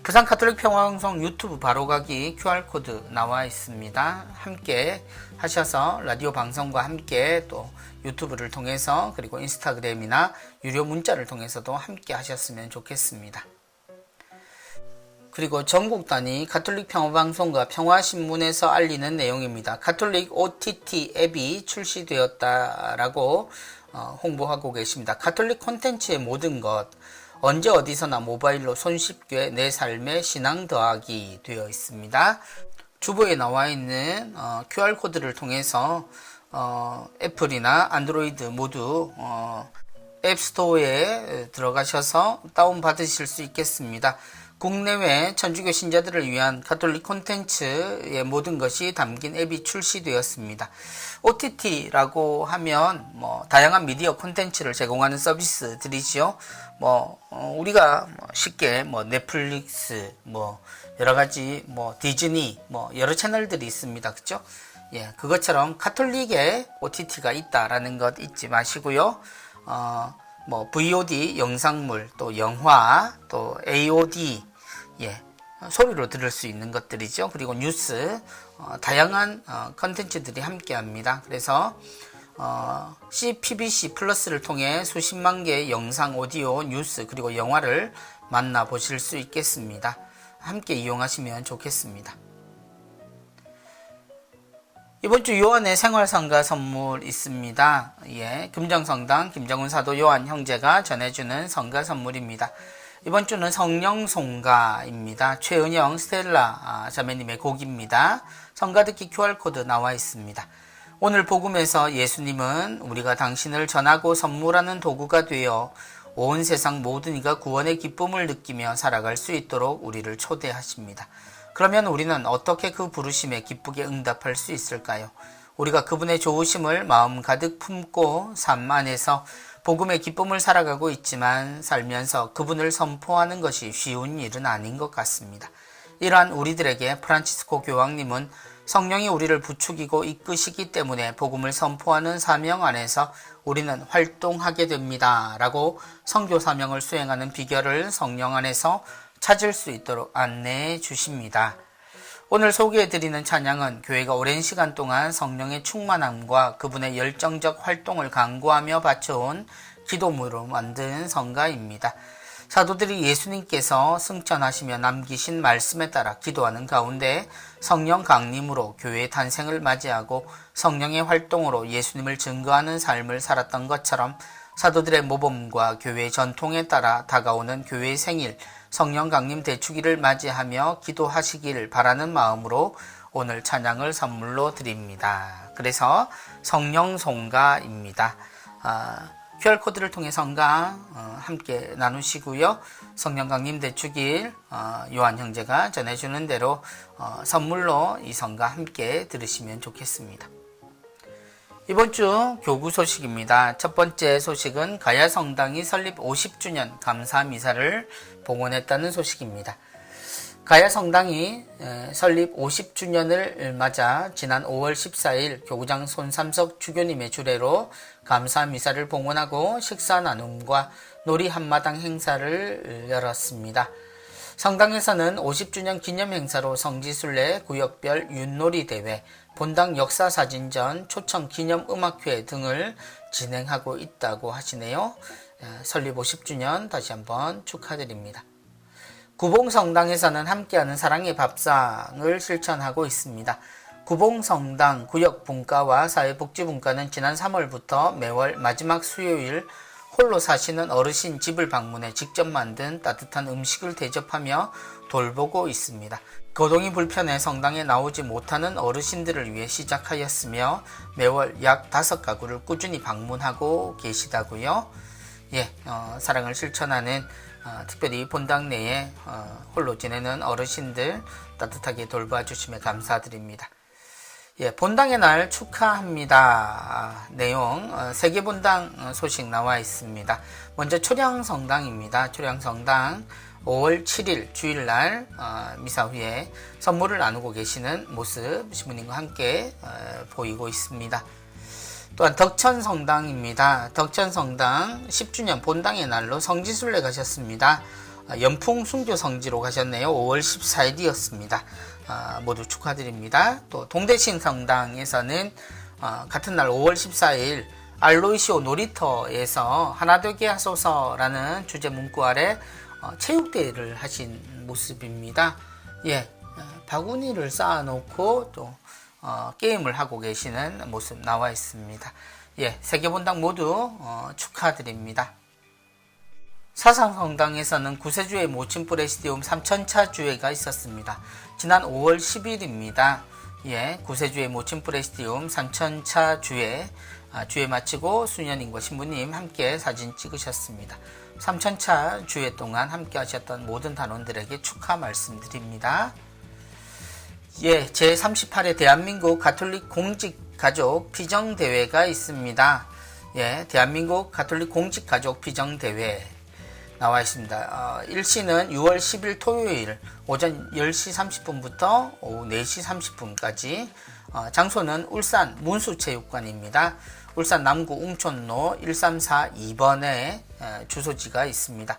부산 가톨릭 평화방송 유튜브 바로가기 QR코드 나와 있습니다. 함께 하셔서 라디오 방송과 함께 또 유튜브를 통해서, 그리고 인스타그램이나 유료 문자를 통해서도 함께 하셨으면 좋겠습니다. 그리고 전국 단위 가톨릭 평화방송과 평화신문에서 알리는 내용입니다. 가톨릭 OTT 앱이 출시되었다라고 홍보하고 계십니다. 가톨릭 콘텐츠의 모든 것, 언제 어디서나 모바일로 손쉽게 내 삶의 신앙 더하기 되어 있습니다. 주보에 나와 있는 QR코드를 통해서 애플이나 안드로이드 모두 앱스토어에 들어가셔서 다운받으실 수 있겠습니다. 국내외 천주교 신자들을 위한 가톨릭 콘텐츠의 모든 것이 담긴 앱이 출시되었습니다. OTT라고 하면 다양한 미디어 콘텐츠를 제공하는 서비스들이지요. 우리가 쉽게 넷플릭스, 여러 가지 디즈니, 여러 채널들이 있습니다. 그죠? 그것처럼 가톨릭에 OTT가 있다라는 것 잊지 마시고요. VOD 영상물, 또 영화, 또 AOD, 소리로 들을 수 있는 것들이죠. 그리고 뉴스, 다양한 컨텐츠들이 함께 합니다. 그래서 CPBC 플러스를 통해 수십만 개의 영상, 오디오, 뉴스, 그리고 영화를 만나보실 수 있겠습니다. 함께 이용하시면 좋겠습니다. 이번 주 요한의 생활성가 선물 있습니다. 금정성당 김정훈 사도 요한 형제가 전해주는 성가 선물입니다. 이번 주는 성령송가입니다. 최은영 스텔라 자매님의 곡입니다. 성가 듣기 QR코드 나와 있습니다. 오늘 복음에서 예수님은 우리가 당신을 전하고 선물하는 도구가 되어 온 세상 모든 이가 구원의 기쁨을 느끼며 살아갈 수 있도록 우리를 초대하십니다. 그러면 우리는 어떻게 그 부르심에 기쁘게 응답할 수 있을까요? 우리가 그분의 좋으심을 마음 가득 품고 삶 안에서 복음의 기쁨을 살아가고 있지만 살면서 그분을 선포하는 것이 쉬운 일은 아닌 것 같습니다. 이러한 우리들에게 프란치스코 교황님은 성령이 우리를 부추기고 이끄시기 때문에 복음을 선포하는 사명 안에서 우리는 활동하게 됩니다. 라고 선교 사명을 수행하는 비결을 성령 안에서 찾을 수 있도록 안내해 주십니다. 오늘 소개해드리는 찬양은 교회가 오랜 시간 동안 성령의 충만함과 그분의 열정적 활동을 강구하며 바쳐온 기도문으로 만든 성가입니다. 사도들이 예수님께서 승천하시며 남기신 말씀에 따라 기도하는 가운데 성령 강림으로 교회의 탄생을 맞이하고 성령의 활동으로 예수님을 증거하는 삶을 살았던 것처럼 사도들의 모범과 교회의 전통에 따라 다가오는 교회의 생일, 성령 강림 대축일을 맞이하며 기도하시길 바라는 마음으로 오늘 찬양을 선물로 드립니다. 그래서 성령 송가입니다. QR코드를 통해 성가 함께 나누시고요. 성령 강림 대축일 요한 형제가 전해주는 대로 선물로 이 성가 함께 들으시면 좋겠습니다. 이번 주 교구 소식입니다. 첫 번째 소식은 가야 성당이 설립 50주년 감사 미사를 봉헌했다는 소식입니다. 가야 성당이 설립 50주년을 맞아 지난 5월 14일 교구장 손삼석 주교님의 주례로 감사 미사를 봉헌하고 식사 나눔과 놀이 한마당 행사를 열었습니다. 성당에서는 50주년 기념 행사로 성지순례, 구역별 윷놀이 대회, 본당 역사사진전, 초청 기념음악회 등을 진행하고 있다고 하시네요. 설립 50주년 다시 한번 축하드립니다. 구봉성당에서는 함께하는 사랑의 밥상을 실천하고 있습니다. 구봉성당 구역분과와 사회복지분과는 지난 3월부터 매월 마지막 수요일 홀로 사시는 어르신 집을 방문해 직접 만든 따뜻한 음식을 대접하며 돌보고 있습니다. 거동이 불편해 성당에 나오지 못하는 어르신들을 위해 시작하였으며 매월 약 5가구를 꾸준히 방문하고 계시다고요. 사랑을 실천하는 특별히 본당 내에 홀로 지내는 어르신들 따뜻하게 돌봐주시면 감사드립니다. 본당의 날 축하합니다. 내용 세계본당 소식 나와 있습니다. 먼저 초량성당입니다. 초량성당 5월 7일 주일날 미사 후에 선물을 나누고 계시는 모습 신부님과 함께 보이고 있습니다. 또한 덕천성당입니다. 덕천성당 10주년 본당의 날로 성지순례 가셨습니다. 연풍 순교 성지로 가셨네요. 5월 14일이었습니다. 모두 축하드립니다. 또 동대신성당에서는 같은 날 5월 14일 알로이시오 놀이터에서 하나되게 하소서라는 주제 문구 아래 체육대회를 하신 모습입니다. 바구니를 쌓아놓고 또 게임을 하고 계시는 모습 나와 있습니다. 세계본당 모두 축하드립니다. 사상성당에서는 구세주의 모친 프레시디움 3000차 주회가 있었습니다. 지난 5월 10일입니다. 구세주의 모친 프레시디움 3000차 주회 마치고 수녀님과 신부님 함께 사진 찍으셨습니다. 3000차 주회 동안 함께 하셨던 모든 단원들에게 축하 말씀드립니다. 제38회 대한민국 가톨릭 공직가족 피정대회가 있습니다. 대한민국 가톨릭 공직가족 피정대회 나와 있습니다. 일시는 6월 10일 토요일 오전 10시 30분부터 오후 4시 30분까지 장소는 울산 문수체육관입니다. 울산 남구 웅촌로 1342번에 주소지가 있습니다.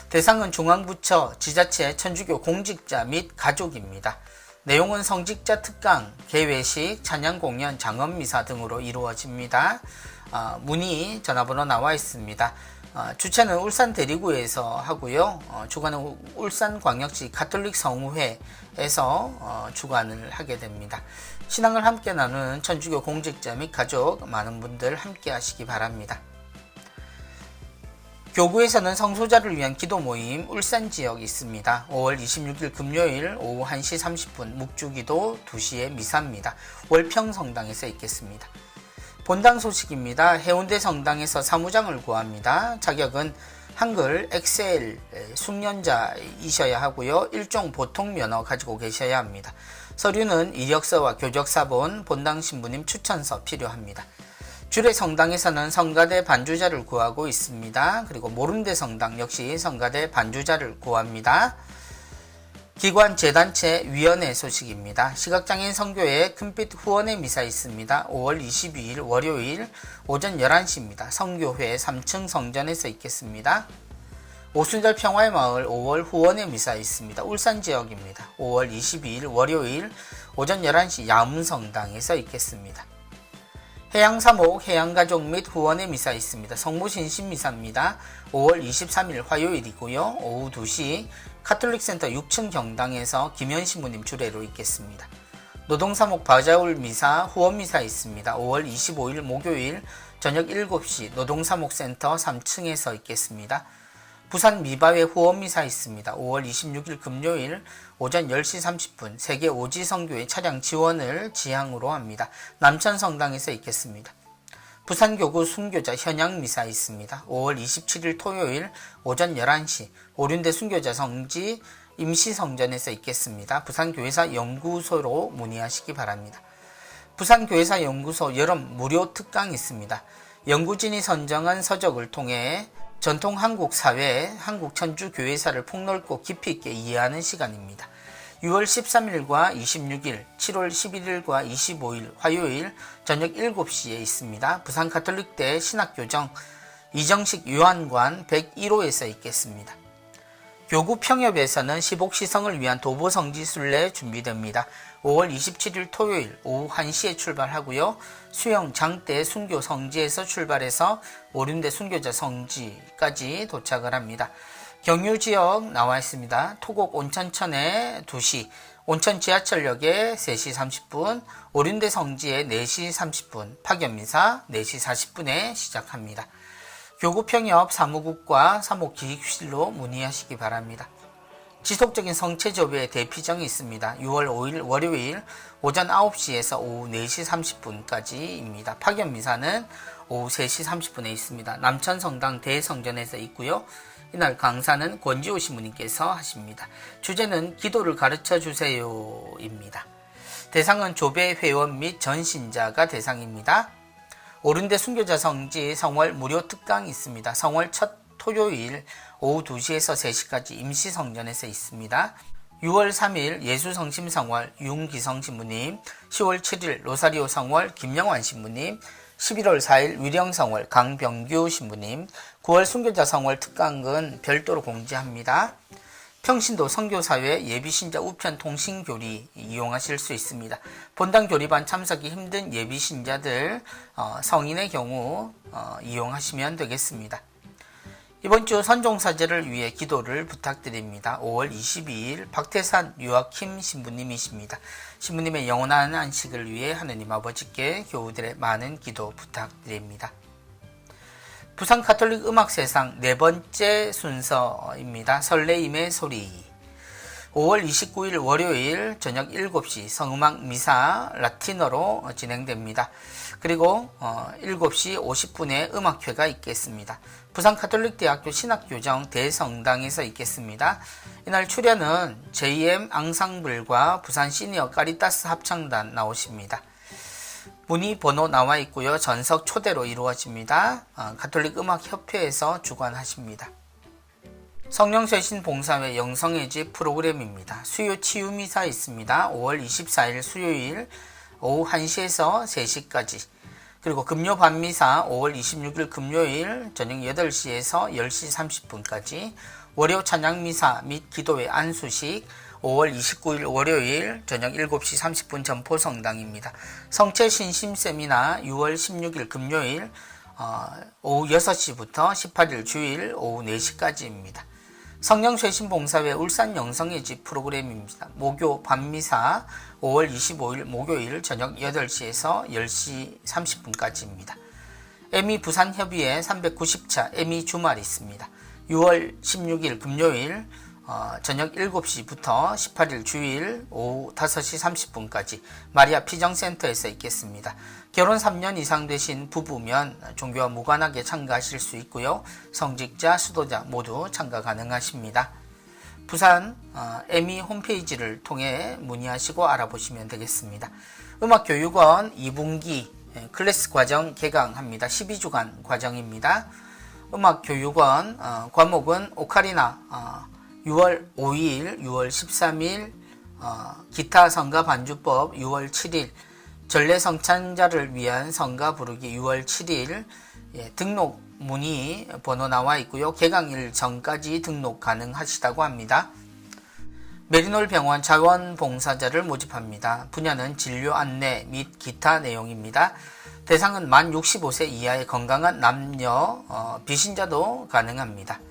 대상은 중앙부처, 지자체, 천주교 공직자 및 가족입니다. 내용은 성직자 특강, 개회식, 찬양공연, 장엄미사 등으로 이루어집니다. 문의 전화번호 나와 있습니다. 주최는 울산 대리구에서 하고요. 주관은 울산광역시 가톨릭 성우회에서 주관을 하게 됩니다. 신앙을 함께 나누는 천주교 공직자 및 가족 많은 분들 함께 하시기 바랍니다. 교구에서는 성소자를 위한 기도 모임 울산 지역이 있습니다. 5월 26일 금요일 오후 1시 30분 묵주기도 2시에 미사입니다. 월평성당에서 있겠습니다. 본당 소식입니다. 해운대 성당에서 사무장을 구합니다. 자격은 한글 엑셀 숙련자이셔야 하고요. 일종 보통 면허 가지고 계셔야 합니다. 서류는 이력서와 교적사본, 본당 신부님 추천서 필요합니다. 주례 성당에서는 성가대 반주자를 구하고 있습니다. 그리고 모른대 성당 역시 성가대 반주자를 구합니다. 기관, 재단체, 위원회 소식입니다. 시각장애인 선교회 큰빛 후원의 미사 있습니다. 5월 22일 월요일 오전 11시입니다. 선교회 3층 성전에서 있겠습니다. 오순절 평화의 마을 5월 후원의 미사 있습니다. 울산 지역입니다. 5월 22일 월요일 오전 11시 야문성당에서 있겠습니다. 해양사목, 해양가족 및 후원의 미사 있습니다. 성모신신미사입니다. 5월 23일 화요일이고요. 오후 2시 카톨릭센터 6층 경당에서 김현신부님 주례로 있겠습니다. 노동사목 바자울 미사, 후원 미사 있습니다. 5월 25일 목요일 저녁 7시 노동사목센터 3층에서 있겠습니다. 부산 미바회 후원 미사 있습니다. 5월 26일 금요일 오전 10시 30분 세계 오지 선교회 차량 지원을 지향으로 합니다. 남천성당에서 있겠습니다. 부산교구 순교자 현양 미사 있습니다. 5월 27일 토요일 오전 11시 오륜대 순교자 성지 임시성전에서 있겠습니다. 부산교회사 연구소로 문의하시기 바랍니다. 부산교회사 연구소 여름 무료 특강 있습니다. 연구진이 선정한 서적을 통해 전통 한국 사회, 한국 천주 교회사를 폭넓고 깊이 있게 이해하는 시간입니다. 6월 13일과 26일, 7월 11일과 25일 화요일 저녁 7시에 있습니다. 부산 가톨릭대 신학교정 이정식 요한관 101호에서 있겠습니다. 교구 평협에서는 시복시성을 위한 도보성지 순례 준비됩니다. 5월 27일 토요일 오후 1시에 출발하고요. 수영 장대 순교 성지에서 출발해서 오륜대 순교자 성지까지 도착을 합니다. 경유 지역 나와 있습니다. 토곡 온천천에 2시, 온천 지하철역에 3시 30분, 오륜대 성지에 4시 30분, 파견미사 4시 40분에 시작합니다. 교구평협 사무국과 사무기획실로 문의하시기 바랍니다. 지속적인 성체조회의 대피정이 있습니다. 6월 5일 월요일 오전 9시에서 오후 4시 30분까지입니다. 파견미사는 오후 3시 30분에 있습니다. 남천성당 대성전에서 있고요. 이날 강사는 권지호 신부님께서 하십니다. 주제는 기도를 가르쳐주세요입니다. 대상은 조배 회원 및 전신자가 대상입니다. 오륜대 순교자 성지 성월 무료 특강이 있습니다. 성월 첫 토요일 오후 2시에서 3시까지 임시성전에서 있습니다. 6월 3일 예수성심 성월 윤기성 신부님, 10월 7일 로사리오 성월 김영환 신부님, 11월 4일 위령 성월 강병규 신부님, 9월 순교자 성월 특강은 별도로 공지합니다. 평신도 선교사회 예비신자 우편 통신교리 이용하실 수 있습니다. 본당 교리반 참석이 힘든 예비신자들 성인의 경우 이용하시면 되겠습니다. 이번 주 선종사제를 위해 기도를 부탁드립니다. 5월 22일 박태산 유아킴 신부님이십니다. 신부님의 영원한 안식을 위해 하느님 아버지께 교우들의 많은 기도 부탁드립니다. 부산 가톨릭 음악세상 4번째 순서입니다. 설레임의 소리. 5월 29일 월요일 저녁 7시 성음악 미사 라틴어로 진행됩니다. 그리고 7시 50분에 음악회가 있겠습니다. 부산 가톨릭대학교 신학교정 대성당에서 있겠습니다. 이날 출연은 JM 앙상블과 부산 시니어 까리타스 합창단 나오십니다. 문의 번호 나와 있고요. 전석 초대로 이루어집니다. 가톨릭 음악협회에서 주관하십니다. 성령쇄신 봉사회 영성의 집 프로그램입니다. 수요 치유미사 있습니다. 5월 24일 수요일 오후 1시에서 3시까지, 그리고 금요 밤미사 5월 26일 금요일 저녁 8시에서 10시 30분까지, 월요 찬양미사 및 기도회 안수식 5월 29일 월요일 저녁 7시 30분 점포성당입니다. 성체신심세미나 6월 16일 금요일 오후 6시부터 18일 주일 오후 4시까지입니다. 성령쇄신봉사회 울산 영성의 집 프로그램입니다. 목요 밤미사 5월 25일 목요일 저녁 8시에서 10시 30분까지입니다. 에미 부산협의회 390차 에미 주말이 있습니다. 6월 16일 금요일 저녁 7시부터 18일 주일 오후 5시 30분까지 마리아 피정센터에서 있겠습니다. 결혼 3년 이상 되신 부부면 종교와 무관하게 참가하실 수 있고요. 성직자, 수도자 모두 참가 가능하십니다. 부산 에미 홈페이지를 통해 문의하시고 알아보시면 되겠습니다. 음악교육원 2분기 클래스 과정 개강합니다. 12주간 과정입니다. 음악교육원 과목은 오카리나 6월 5일, 6월 13일, 기타 성가 반주법 6월 7일, 전래 성찬자를 위한 성가 부르기 6월 7일, 등록 문의 번호 나와 있고요. 개강일 전까지 등록 가능하시다고 합니다. 메리놀 병원 자원봉사자를 모집합니다. 분야는 진료 안내 및 기타 내용입니다. 대상은 만 65세 이하의 건강한 남녀, 비신자도 가능합니다.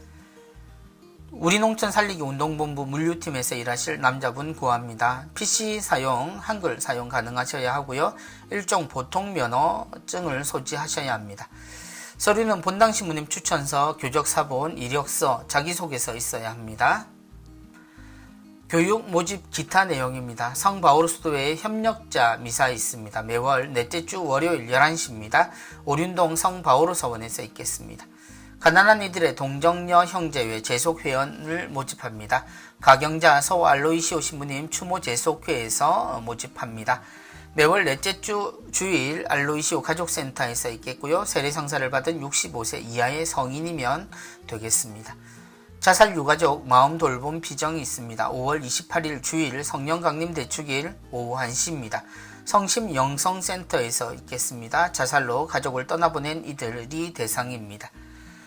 우리농촌 살리기 운동본부 물류팀에서 일하실 남자분 구합니다. PC 사용, 한글 사용 가능하셔야 하고요. 일종 보통 면허증을 소지하셔야 합니다. 서류는 본당 신부님 추천서, 교적사본, 이력서, 자기소개서 있어야 합니다. 교육 모집 기타 내용입니다. 성바오로 수도회의 협력자 미사 있습니다. 매월 넷째 주 월요일 11시입니다. 오륜동 성바오로 서원에서 있겠습니다. 가난한 이들의 동정녀 형제회 재속회원을 모집합니다. 가경자 서울 알로이시오 신부님 추모 재속회에서 모집합니다. 매월 넷째 주 주일 알로이시오 가족센터에서 있겠고요. 세례성사를 받은 65세 이하의 성인이면 되겠습니다. 자살 유가족 마음 돌봄 비정이 있습니다. 5월 28일 주일 성령 강림 대축일 오후 1시입니다. 성심 영성센터에서 있겠습니다. 자살로 가족을 떠나보낸 이들이 대상입니다.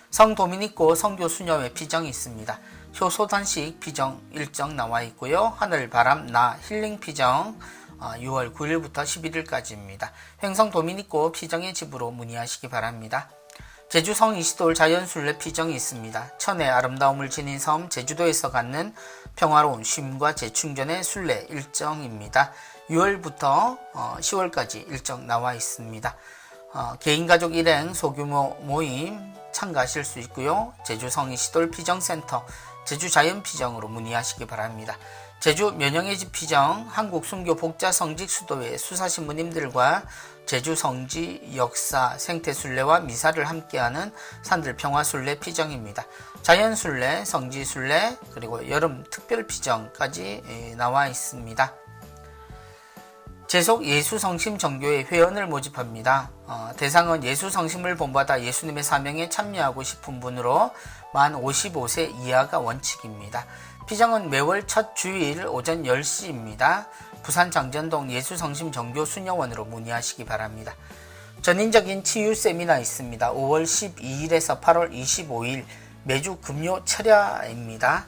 성 도미니코 성교 수녀회 피정이 있습니다. 효소단식 피정 일정 나와 있고요. 하늘 바람 나 힐링 피정 6월 9일부터 11일까지입니다. 횡성 도미니코 피정의 집으로 문의하시기 바랍니다. 제주 성이시돌 자연순례 피정이 있습니다. 천의 아름다움을 지닌 섬 제주도에서 갖는 평화로운 쉼과 재충전의 순례 일정입니다. 6월부터 10월까지 일정 나와 있습니다. 개인가족 일행 소규모 모임 참가하실 수 있고요. 제주 성이시돌 피정센터 제주자연피정으로 문의하시기 바랍니다. 제주 면영의 집 피정 한국순교 복자성직 수도회 수사신부님들과 제주 성지 역사 생태순례와 미사를 함께하는 산들평화순례 피정입니다. 자연순례, 성지순례 그리고 여름 특별피정까지 나와 있습니다. 제속 예수성심 정교회 회원을 모집합니다. 대상은 예수성심을 본받아 예수님의 사명에 참여하고 싶은 분으로 만 55세 이하가 원칙입니다. 피정은 매월 첫 주일 오전 10시입니다. 부산 장전동 예수성심 정교 수녀원으로 문의하시기 바랍니다. 전인적인 치유 세미나 있습니다. 5월 12일에서 8월 25일 매주 금요 철야입니다.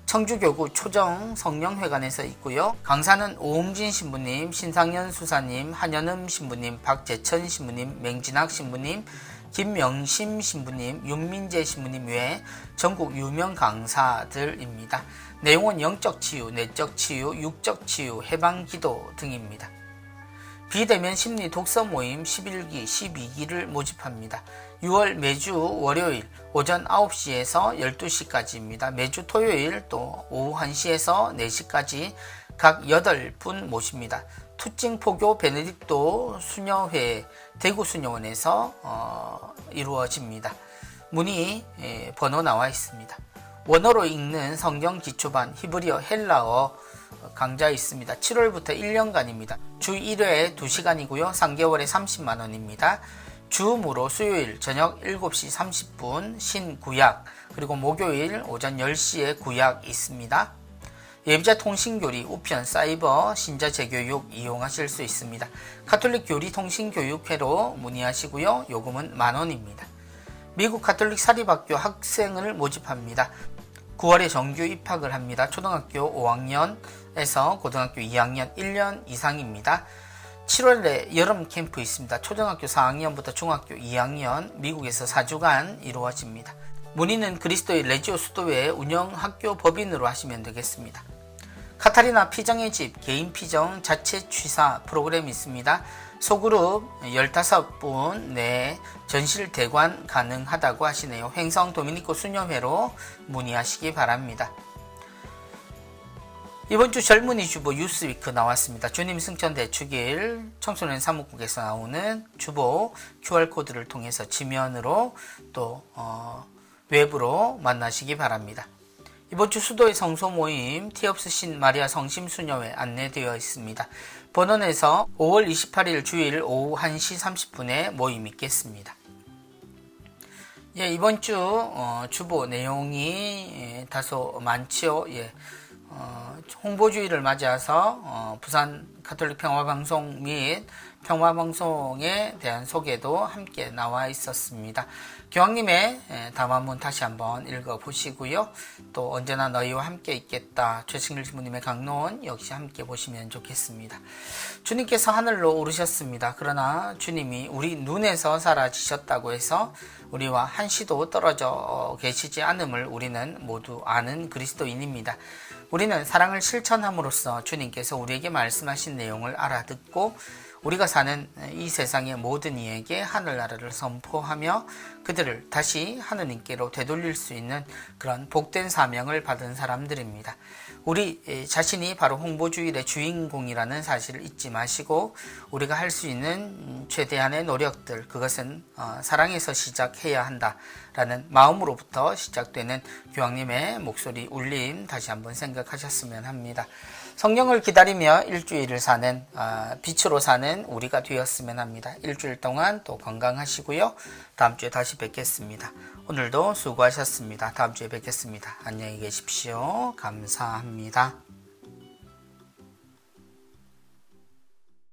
청주교구 초정 성령회관에서 있고요. 강사는 오웅진 신부님, 신상현 수사님, 한현음 신부님, 박재천 신부님, 맹진학 신부님, 김명심 신부님, 윤민재 신부님 외에 전국 유명 강사들입니다. 내용은 영적 치유, 내적 치유, 육적 치유, 해방기도 등입니다. 비대면 심리 독서 모임 11기, 12기를 모집합니다. 6월 매주 월요일 오전 9시에서 12시까지입니다. 매주 토요일 또 오후 1시에서 4시까지 각 8분 모십니다. 투칭포교 베네딕토 수녀회 대구수녀원에서 이루어집니다. 문의 번호 나와 있습니다. 원어로 읽는 성경 기초반 히브리어 헬라어 강좌 있습니다. 7월부터 1년간입니다. 주 1회에 2시간이고요. 3개월에 30만원입니다. 주무로 수요일 저녁 7시 30분 신구약 그리고 목요일 오전 10시에 구약 있습니다. 예비자 통신교리 우편 사이버 신자 재교육 이용하실 수 있습니다. 가톨릭 교리 통신교육회로 문의하시고요. 요금은 만원입니다. 미국 가톨릭 사립학교 학생을 모집합니다. 9월에 정규 입학을 합니다. 초등학교 5학년에서 고등학교 2학년 1년 이상입니다. 7월에 여름 캠프 있습니다. 초등학교 4학년부터 중학교 2학년 미국에서 4주간 이루어집니다. 문의는 그리스도의 레지오 수도회 운영학교 법인으로 하시면 되겠습니다. 카타리나 피정의 집 개인 피정 자체 취사 프로그램이 있습니다. 소그룹 15분 내 전실 대관 가능하다고 하시네요. 횡성 도미니코 수녀회로 문의하시기 바랍니다. 이번 주 젊은이 주보 뉴스위크 나왔습니다. 주님 승천 대축일 청소년 사무국에서 나오는 주보 QR코드를 통해서 지면으로 또 외부로 만나시기 바랍니다. 이번 주 수도의 성소 모임 티옵스 신 마리아 성심 수녀회 안내되어 있습니다. 본원에서 5월 28일 주일 오후 1시 30분에 모임이 있겠습니다. 예, 이번 주 주보 내용이 다소 많지요. 예. 홍보주의를 맞이해서 부산 가톨릭 평화방송 및 평화방송에 대한 소개도 함께 나와 있었습니다. 교황님의 담화문 다시 한번 읽어보시고요. 또 언제나 너희와 함께 있겠다. 최승일 신부님의 강론 역시 함께 보시면 좋겠습니다. 주님께서 하늘로 오르셨습니다. 그러나 주님이 우리 눈에서 사라지셨다고 해서 우리와 한시도 떨어져 계시지 않음을 우리는 모두 아는 그리스도인입니다. 우리는 사랑을 실천함으로써 주님께서 우리에게 말씀하신 내용을 알아듣고 우리가 사는 이 세상의 모든 이에게 하늘나라를 선포하며 그들을 다시 하느님께로 되돌릴 수 있는 그런 복된 사명을 받은 사람들입니다. 우리 자신이 바로 홍보주일의 주인공이라는 사실을 잊지 마시고 우리가 할 수 있는 최대한의 노력들, 그것은 사랑에서 시작해야 한다라는 마음으로부터 시작되는 교황님의 목소리 울림 다시 한번 생각하셨으면 합니다. 성령을 기다리며 일주일을 사는 빛으로 사는 우리가 되었으면 합니다. 일주일 동안 또 건강하시고요. 다음 주에 다시 뵙겠습니다. 오늘도 수고하셨습니다. 다음 주에 뵙겠습니다. 안녕히 계십시오. 감사합니다.